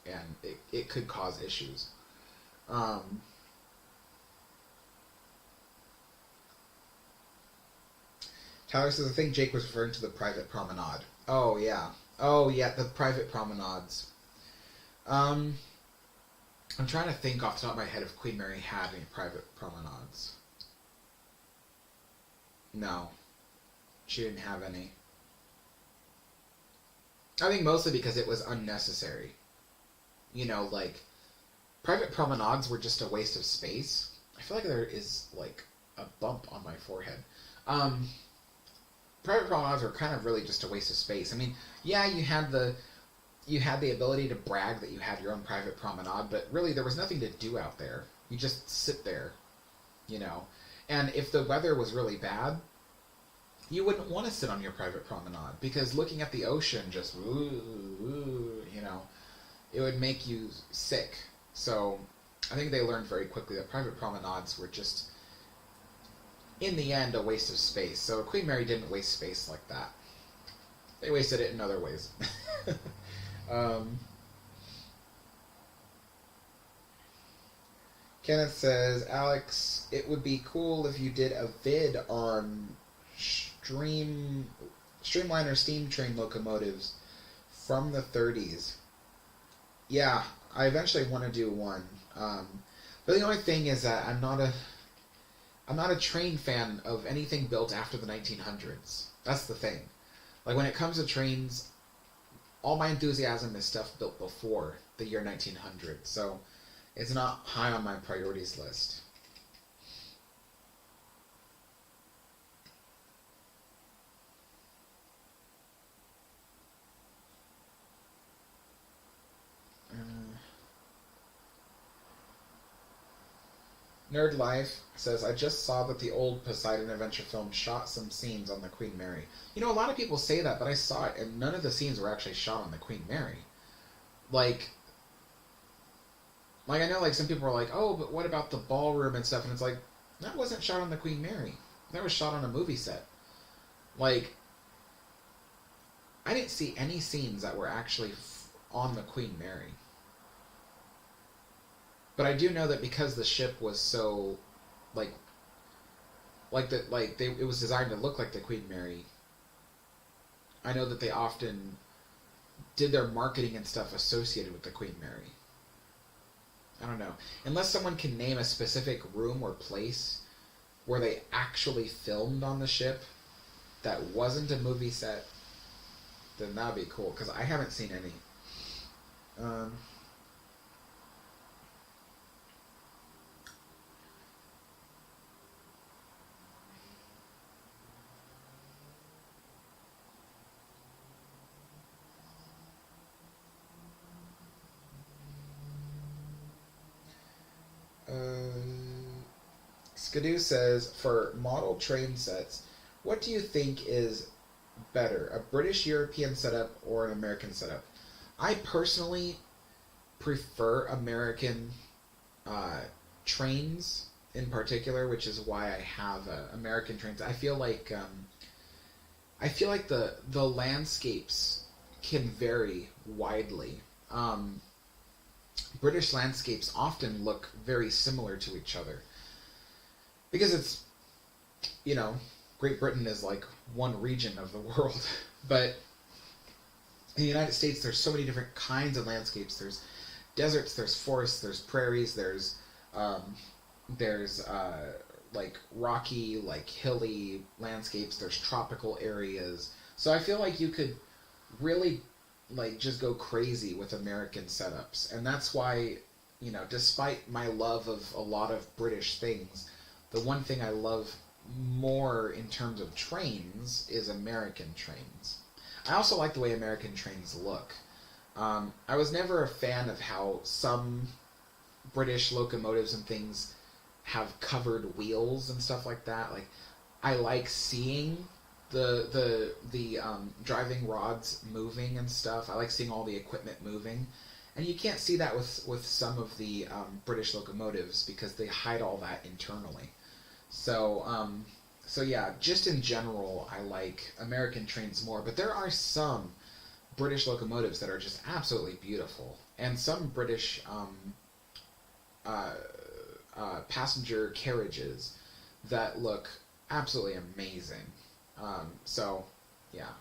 and it could cause issues. Tyler says, I think Jake was referring to the private promenade. Oh, yeah. Oh, yeah, the private promenades. I'm trying to think off the top of my head if Queen Mary had any private promenades. No. She didn't have any. I think mostly because it was unnecessary. You know, like, private promenades were just a waste of space. I feel like there is, like, a bump on my forehead. Private promenades were kind of really just a waste of space. I mean, yeah, you had the ability to brag that you had your own private promenade, but really there was nothing to do out there. You just sit there, you know. And if the weather was really bad, you wouldn't want to sit on your private promenade, because looking at the ocean just, you know, it would make you sick. So I think they learned very quickly that private promenades were just, in the end, a waste of space. So Queen Mary didn't waste space like that. They wasted it in other ways. Kenneth says, Alex, it would be cool if you did a vid on Streamliner steam train locomotives from the 30s. Yeah, I eventually want to do one. But the only thing is that I'm not a train fan of anything built after the 1900s. That's the thing. Like, when it comes to trains, all my enthusiasm is stuff built before the year 1900. So it's not high on my priorities list. Nerd Life says, I just saw that the old Poseidon Adventure film shot some scenes on the Queen Mary. You know, a lot of people say that, but I saw it, and none of the scenes were actually shot on the Queen Mary. Like I know, like, some people are like, oh, but what about the ballroom and stuff? And it's like, that wasn't shot on the Queen Mary. That was shot on a movie set. Like, I didn't see any scenes that were actually on the Queen Mary. But I do know that because the ship was so, it was designed to look like the Queen Mary. I know that they often did their marketing and stuff associated with the Queen Mary. I don't know. Unless someone can name a specific room or place where they actually filmed on the ship that wasn't a movie set, then that would be cool, because I haven't seen any. Skidoo says, for model train sets, what do you think is better, a British European setup or an American setup? I personally prefer American trains in particular, which is why I have American trains. I feel like the landscapes can vary widely. British landscapes often look very similar to each other. Because it's, you know, Great Britain is like one region of the world. But in the United States, there's so many different kinds of landscapes. There's deserts, there's forests, there's prairies, there's like rocky, like hilly landscapes, there's tropical areas. So I feel like you could really like just go crazy with American setups. And that's why, you know, despite my love of a lot of British things, the one thing I love more in terms of trains is American trains. I also like the way American trains look. I was never a fan of how some British locomotives and things have covered wheels and stuff like that. Like, I like seeing the driving rods moving and stuff. I like seeing all the equipment moving, and you can't see that with some of the British locomotives because they hide all that internally. So yeah, just in general, I like American trains more, but there are some British locomotives that are just absolutely beautiful, and some British passenger carriages that look absolutely amazing. So, yeah.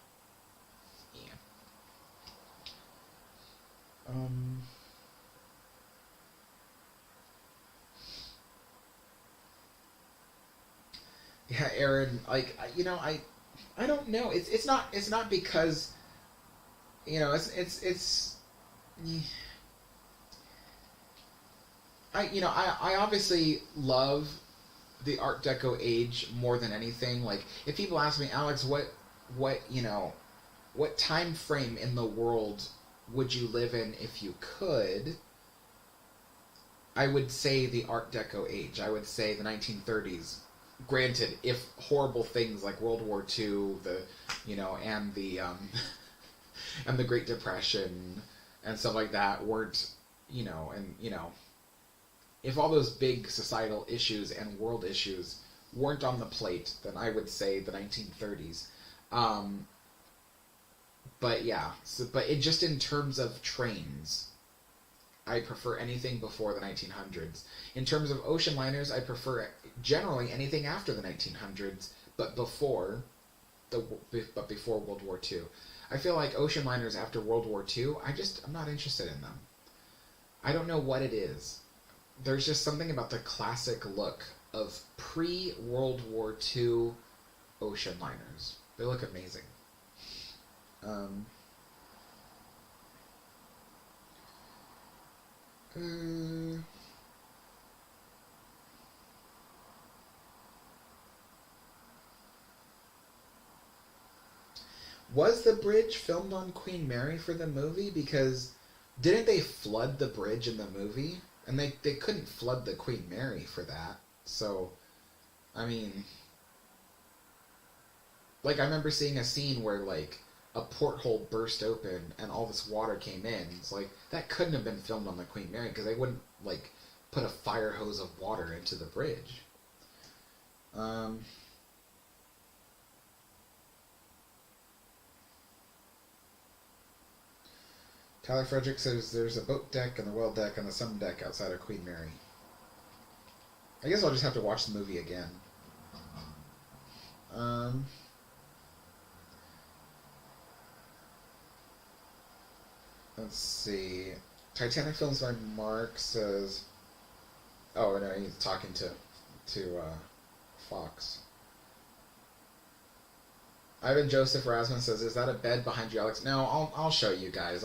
Yeah, Aaron, like, I don't know. It's not because, it's I obviously love the Art Deco age more than anything. Like, if people ask me, Alex, what time frame in the world would you live in if you could? I would say the Art Deco age. I would say the 1930s. Granted, if horrible things like World War II, and the and the Great Depression and stuff like that weren't, if all those big societal issues and world issues weren't on the plate, then I would say the 1930s. But yeah, but just in terms of trains, I prefer anything before the 1900s. In terms of ocean liners, I prefer generally anything after the 1900s, but before World War II. I feel like ocean liners after World War II, I'm not interested in them. I don't know what it is. There's just something about the classic look of pre-World War II ocean liners. They look amazing. Was the bridge filmed on Queen Mary for the movie? Because didn't they flood the bridge in the movie? And they couldn't flood the Queen Mary for that. So, I mean, like, I remember seeing a scene where, like, a porthole burst open and all this water came in. It's like, that couldn't have been filmed on the Queen Mary because they wouldn't, like, put a fire hose of water into the bridge. Tyler Frederick says there's a boat deck and the well deck and the sun deck outside of Queen Mary. I guess I'll just have to watch the movie again. Let's see. Titanic Films by Mark says... Oh, no, he's talking to Fox. Ivan Joseph Rasmus says, "Is that a bed behind you, Alex?" No, I'll show you guys.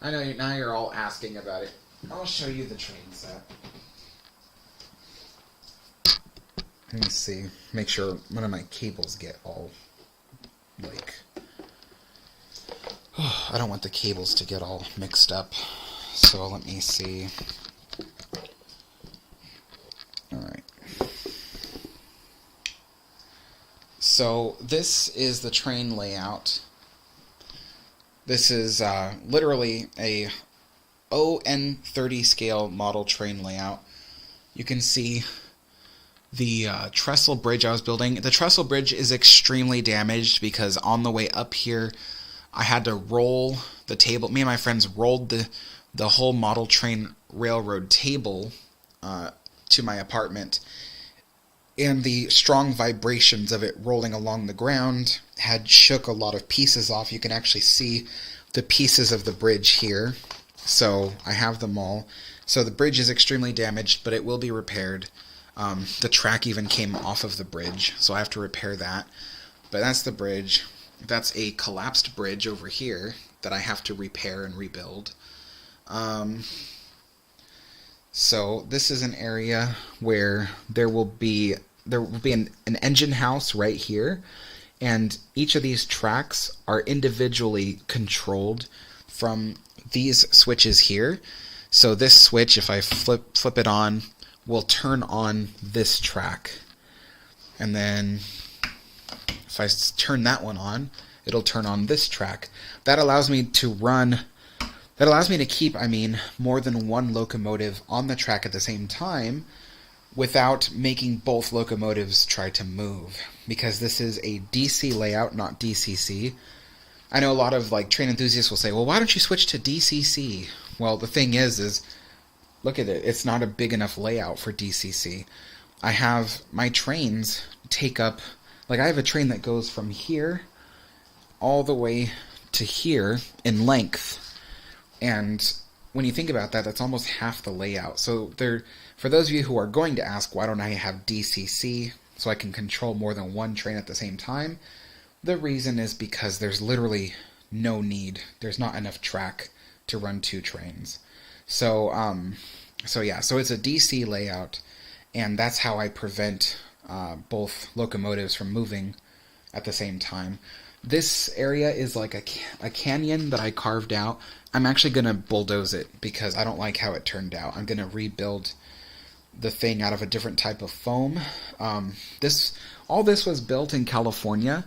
I know now you're all asking about it. I'll show you the train set. Let me see. Make sure none of my cables get all, like... Oh, I don't want the cables to get all mixed up. So let me see. Alright. So this is the train layout. This is literally a ON30 scale model train layout. You can see the trestle bridge I was building. The trestle bridge is extremely damaged because on the way up here, I had to roll the table. Me and my friends rolled the whole model train railroad table to my apartment. And the strong vibrations of it rolling along the ground had shook a lot of pieces off. You can actually see the pieces of the bridge here. So I have them all. So the bridge is extremely damaged, but it will be repaired. The track even came off of the bridge, so I have to repair that. But that's the bridge. That's a collapsed bridge over here that I have to repair and rebuild. So this is an area where there will be an engine house right here, and each of these tracks are individually controlled from these switches here. So this switch, if I flip it on, will turn on this track. And then if I turn that one on, it'll turn on this track. That allows me to keep, more than one locomotive on the track at the same time without making both locomotives try to move. Because this is a DC layout, not DCC. I know a lot of train enthusiasts will say, well, why don't you switch to DCC? Well, the thing is look at it. It's not a big enough layout for DCC. I have my trains take up, I have a train that goes from here all the way to here in length. And when you think about that, that's almost half the layout. So for those of you who are going to ask, why don't I have DCC so I can control more than one train at the same time? The reason is because there's literally no need. There's not enough track to run two trains. So it's a DC layout, and that's how I prevent both locomotives from moving at the same time. This area is like a canyon that I carved out. I'm actually going to bulldoze it because I don't like how it turned out. I'm going to rebuild the thing out of a different type of foam. All this was built in California,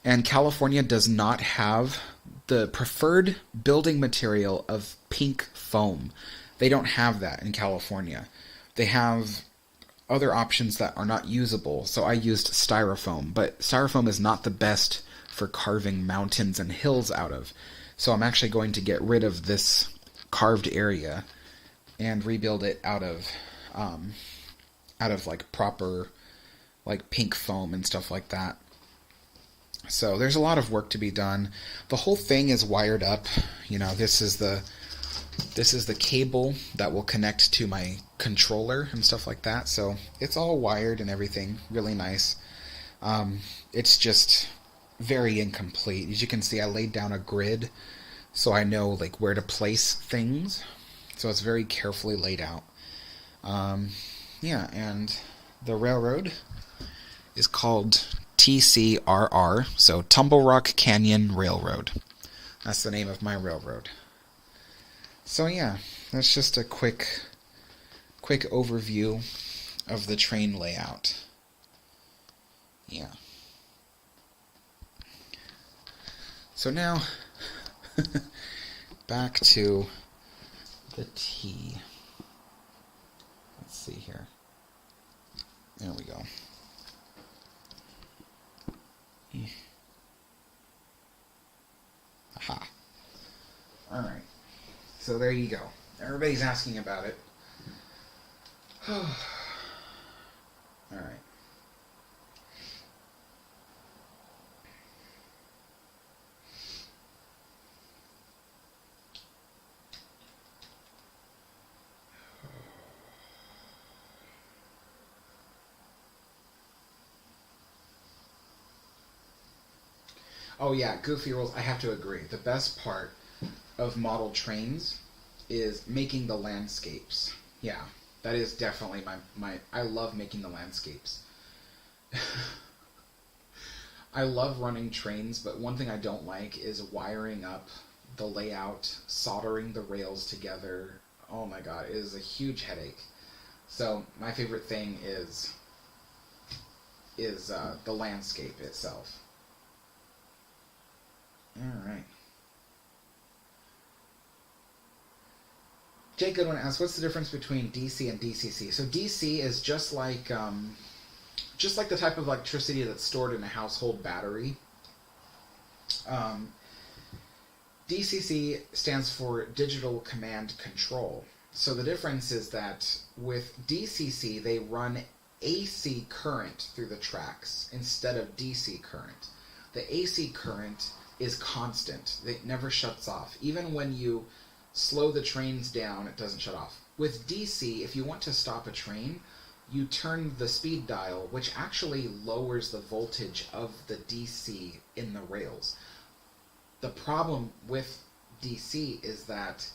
and California does not have the preferred building material of pink foam. They don't have that in California. They have other options that are not usable, so I used styrofoam, but styrofoam is not the best for carving mountains and hills out of. So I'm actually going to get rid of this carved area and rebuild it out of proper pink foam and stuff like that. So there's a lot of work to be done. The whole thing is wired up. This is the cable that will connect to my controller and stuff like that. So it's all wired and everything, really nice. It's just very incomplete. As you can see, I laid down a grid so I know where to place things. So it's very carefully laid out. And the railroad is called TCRR, so Tumble Rock Canyon Railroad. That's the name of my railroad. So yeah, that's just a quick overview of the train layout. Yeah. So now, back to the T. Let's see here. There we go. Aha. Alright. So there you go. Everybody's asking about it. Alright. Oh yeah, Goofy Rules, I have to agree. The best part of model trains is making the landscapes. Yeah, that is definitely my I love making the landscapes. I love running trains, but one thing I don't like is wiring up the layout, soldering the rails together. Oh my god, it is a huge headache. So my favorite thing is the landscape itself. Alright. Jake Goodwin asks, what's the difference between DC and DCC? So DC is just like the type of electricity that's stored in a household battery. DCC stands for Digital Command Control. So the difference is that with DCC, they run AC current through the tracks instead of DC current. The AC current is constant. It never shuts off. Even when you slow the trains down, it doesn't shut off. With DC, if you want to stop a train, you turn the speed dial, which actually lowers the voltage of the DC in the rails. The problem with DC is that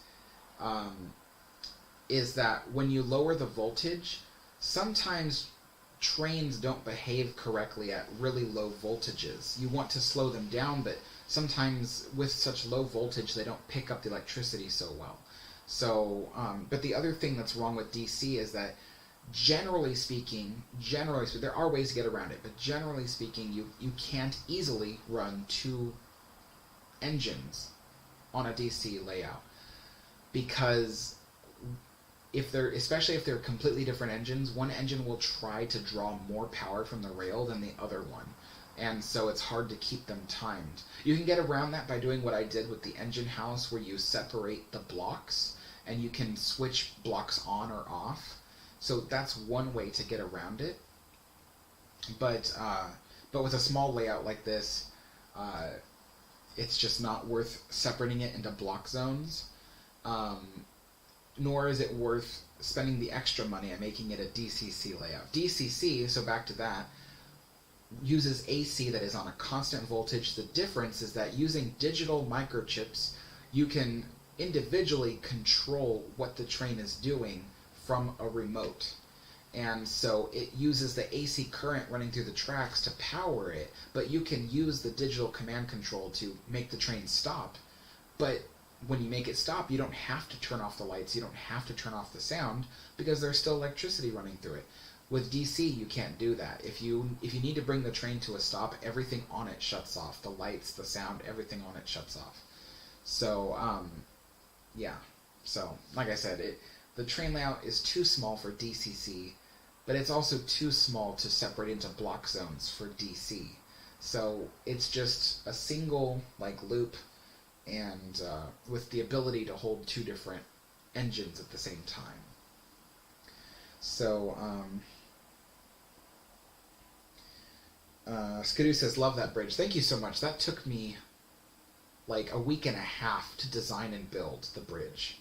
when you lower the voltage, sometimes trains don't behave correctly at really low voltages. You want to slow them down, but sometimes with such low voltage, they don't pick up the electricity so well. So, but the other thing that's wrong with DC is that generally speaking, there are ways to get around it, but generally speaking, you can't easily run two engines on a DC layout, because especially if they're completely different engines, one engine will try to draw more power from the rail than the other one, and so it's hard to keep them timed. You can get around that by doing what I did with the engine house, where you separate the blocks and you can switch blocks on or off. So that's one way to get around it. But with a small layout like this, it's just not worth separating it into block zones. Nor is it worth spending the extra money on making it a DCC layout. DCC, so back to that, uses AC that is on a constant voltage. The difference is that using digital microchips, you can individually control what the train is doing from a remote. And so it uses the AC current running through the tracks to power it, but you can use the digital command control to make the train stop. But when you make it stop, you don't have to turn off the lights, you don't have to turn off the sound, because there's still electricity running through it. With DC, you can't do that. If you need to bring the train to a stop, everything on it shuts off. The lights, the sound, everything on it shuts off. So, yeah. So, like I said, the train layout is too small for DCC, but it's also too small to separate into block zones for DC. So it's just a single loop, and with the ability to hold two different engines at the same time. So Skidoo says, love that bridge. Thank you so much. That took me a week and a half to design and build the bridge.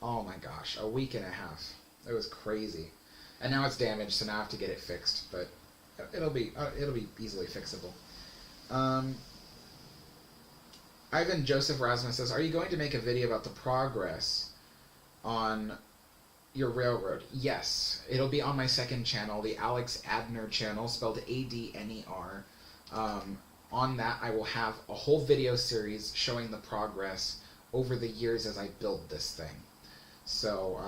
Oh my gosh, a week and a half. It was crazy. And now it's damaged, so now I have to get it fixed, but it'll be easily fixable. Ivan Joseph Rasmus says, are you going to make a video about the progress on your railroad? Yes, it'll be on my second channel, the Alex Adner channel, spelled Adner. On that, I will have a whole video series showing the progress over the years as I build this thing. So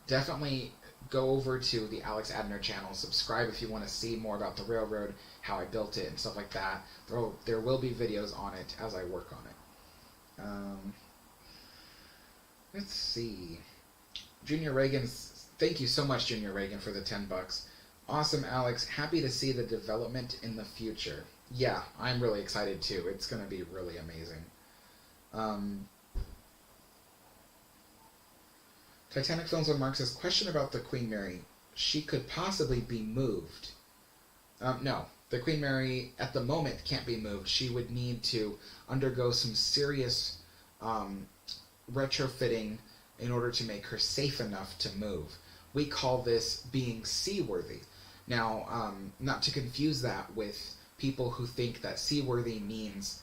definitely go over to the Alex Adner channel, subscribe if you want to see more about the railroad, how I built it, and stuff like that. There will be videos on it as I work on it. Let's see. Junior Reagan, thank you so much, Junior Reagan, for the $10. Awesome, Alex. Happy to see the development in the future. Yeah, I'm really excited too. It's going to be really amazing. Titanic Films on Mark says, question about the Queen Mary. She could possibly be moved. No, the Queen Mary at the moment can't be moved. She would need to undergo some serious retrofitting in order to make her safe enough to move. We call this being seaworthy. Now, not to confuse that with people who think that seaworthy means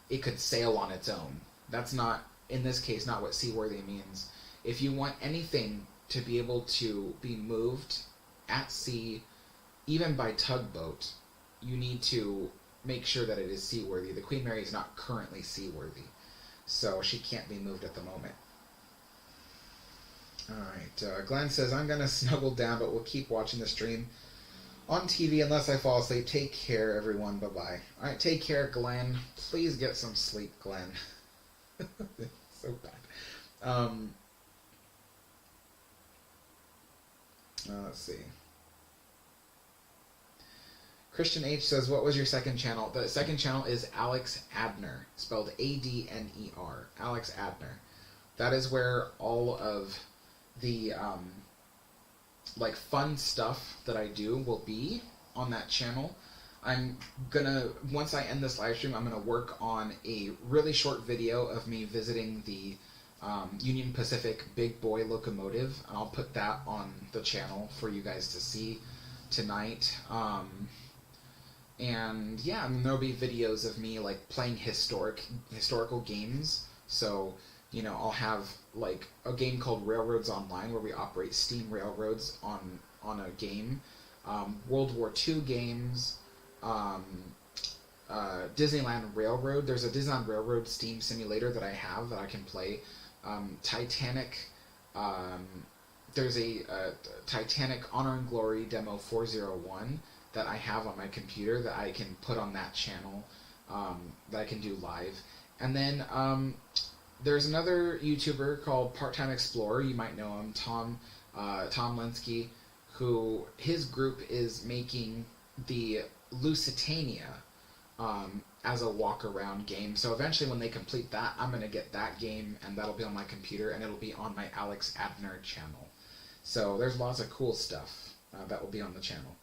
it could sail on its own. That's not, in this case, not what seaworthy means. If you want anything to be able to be moved at sea, even by tugboat, you need to make sure that it is seaworthy. The Queen Mary is not currently seaworthy, so she can't be moved at the moment. Alright, Glenn says, I'm going to snuggle down, but we'll keep watching the stream on TV unless I fall asleep. Take care, everyone. Bye-bye. Alright, take care, Glenn. Please get some sleep, Glenn. So bad. Let's see. Christian H says, what was your second channel? The second channel is Alex Adner, spelled A-D-N-E-R. Alex Adner. That is where all of the fun stuff that I do will be on that channel. I'm gonna, once I end this live stream, I'm gonna work on a really short video of me visiting the Union Pacific Big Boy locomotive. I'll put that on the channel for you guys to see tonight. And yeah, there'll be videos of me playing historical games. So, I'll have a game called Railroads Online where we operate steam railroads on a game. World War II games. Disneyland Railroad. There's a Disneyland Railroad steam simulator that I have that I can play. Titanic there's a Titanic Honor and Glory demo 401 that I have on my computer that I can put on that channel, that I can do live. And then there's another YouTuber called Part-Time Explorer. You might know him, Tom Linsky, who his group is making the Lusitania as a walk-around game. So eventually when they complete that, I'm going to get that game, and that'll be on my computer, and it'll be on my Alex Abner channel. So there's lots of cool stuff that will be on the channel.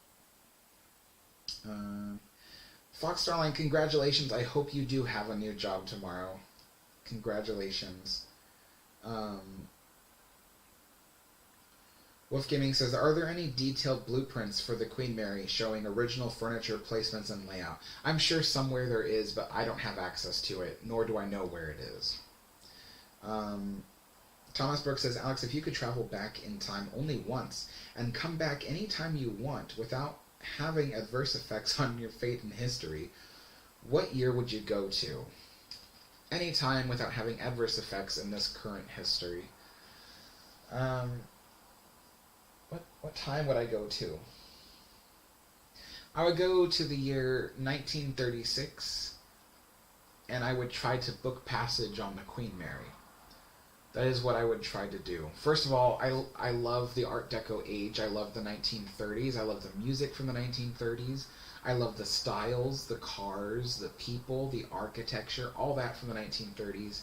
Fox Starline, congratulations. I hope you do have a new job tomorrow. Congratulations. Wolf Gaming says, are there any detailed blueprints for the Queen Mary showing original furniture placements and layout? I'm sure somewhere there is, but I don't have access to it, nor do I know where it is. Thomas Brooks says, Alex, if you could travel back in time only once and come back anytime you want without having adverse effects on your fate in history, what year would you go to? Any time without having adverse effects in this current history. What time would I go to? I would go to the year 1936, and I would try to book passage on the Queen Mary. That is what I would try to do. First of all, I love the Art Deco age. I love the 1930s. I love the music from the 1930s. I love the styles, the cars, the people, the architecture, all that from the 1930s.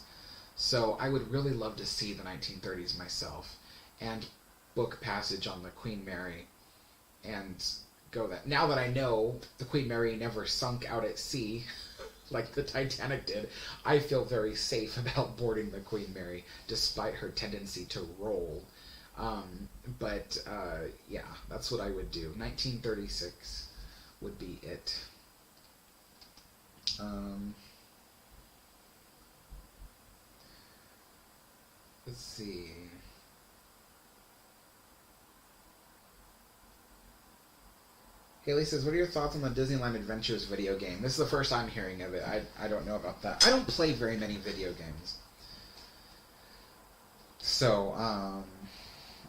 So I would really love to see the 1930s myself and book passage on the Queen Mary and go that. Now that I know the Queen Mary never sunk out at sea like the Titanic did, I feel very safe about boarding the Queen Mary, despite her tendency to roll. Yeah, that's what I would do. 1936 would be it. Let's see. Haley says, what are your thoughts on the Disneyland Adventures video game? This is the first I'm hearing of it. I don't know about that. I don't play very many video games. So,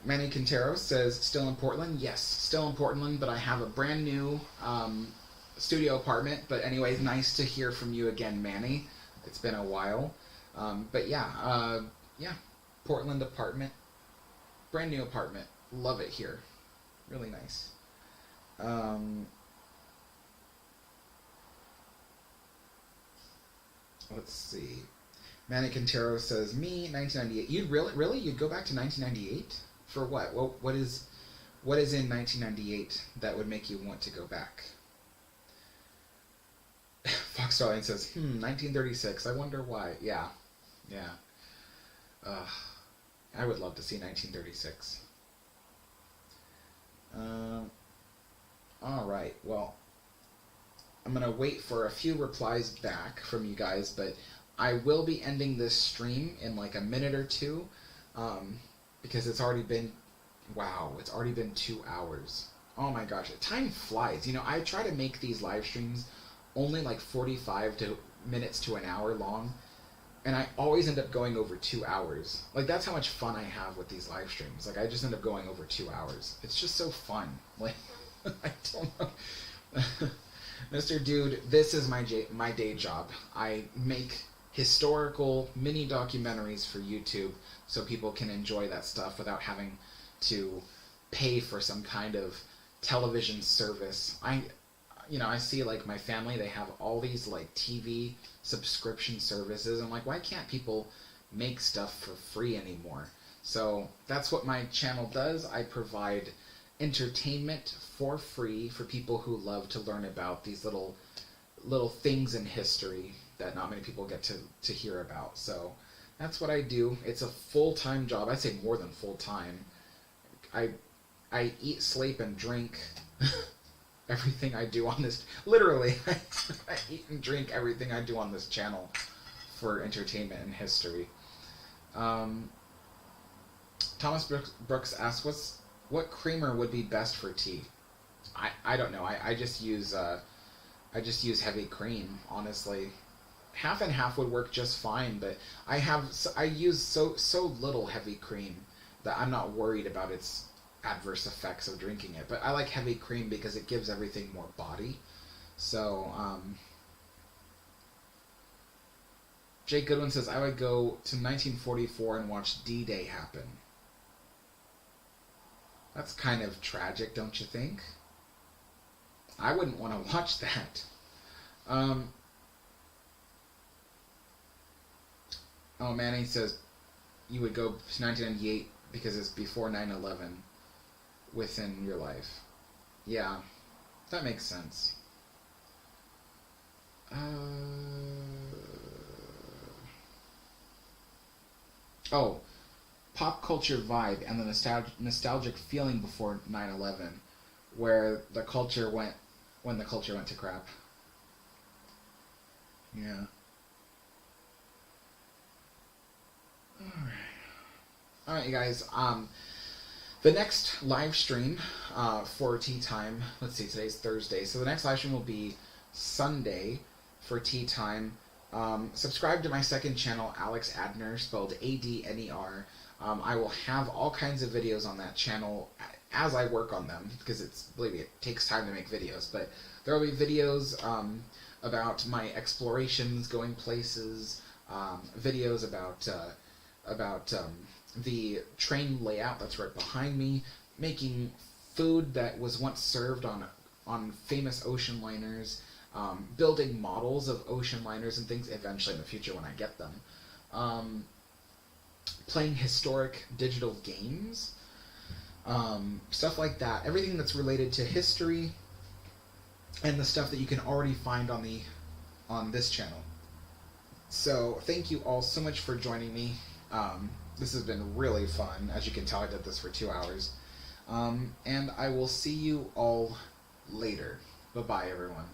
Manny Quintero says, still in Portland? Yes, still in Portland, but I have a brand new studio apartment. But anyways, nice to hear from you again, Manny. It's been a while. Yeah, Portland apartment. Brand new apartment. Love it here. Really nice. Let's see. Manny Quintero says, me, 1998. You'd really? You'd go back to 1998? For what? What is in 1998 that would make you want to go back? Fox Starline says, 1936. I wonder why. Yeah. I would love to see 1936. Alright, well, I'm going to wait for a few replies back from you guys, but I will be ending this stream in like a minute or two, because it's already been 2 hours. Oh my gosh, time flies. You know, I try to make these live streams only like 45 minutes to an hour long, and I always end up going over 2 hours. Like, that's how much fun I have with these live streams. Like, I just end up going over 2 hours. It's just so fun. Like, I don't know. Mr. Dude, this is my day job. I make historical mini documentaries for YouTube so people can enjoy that stuff without having to pay for some kind of television service. I see like my family, they have all these like TV subscription services. I'm like, why can't people make stuff for free anymore? So that's what my channel does. I provide entertainment for free for people who love to learn about these little things in history that not many people get to hear about. So that's what I do. It's a full-time job. I say more than full-time. I eat, sleep, and drink everything I do on this. Literally, I eat and drink everything I do on this channel for entertainment and history. Thomas Brooks asks, what creamer would be best for tea? I don't know. I just use heavy cream, honestly. Half and half would work just fine, but I use so little heavy cream that I'm not worried about its adverse effects of drinking it. But I like heavy cream because it gives everything more body. So, Jake Goodwin says, I would go to 1944 and watch D-Day happen. That's kind of tragic, don't you think? I wouldn't want to watch that. Oh, Manny says you would go to 1998 because it's before 9/11 within your life. Yeah, that makes sense. Oh, pop culture vibe and the nostalgic feeling before 9/11, where the culture went when the culture went to crap. Yeah. All right, you guys. The next live stream for tea time. Let's see. Today's Thursday, so the next live stream will be Sunday for tea time. Subscribe to my second channel, Alex Adner, spelled Adner. I will have all kinds of videos on that channel as I work on them, because believe me, it takes time to make videos. But there will be videos about my explorations, going places, videos about the train layout that's right behind me, making food that was once served on famous ocean liners, building models of ocean liners and things eventually in the future when I get them, playing historic digital games, stuff like that. Everything that's related to history and the stuff that you can already find on this channel. So thank you all so much for joining me. This has been really fun. As you can tell, I did this for 2 hours. And I will see you all later. Bye-bye, everyone.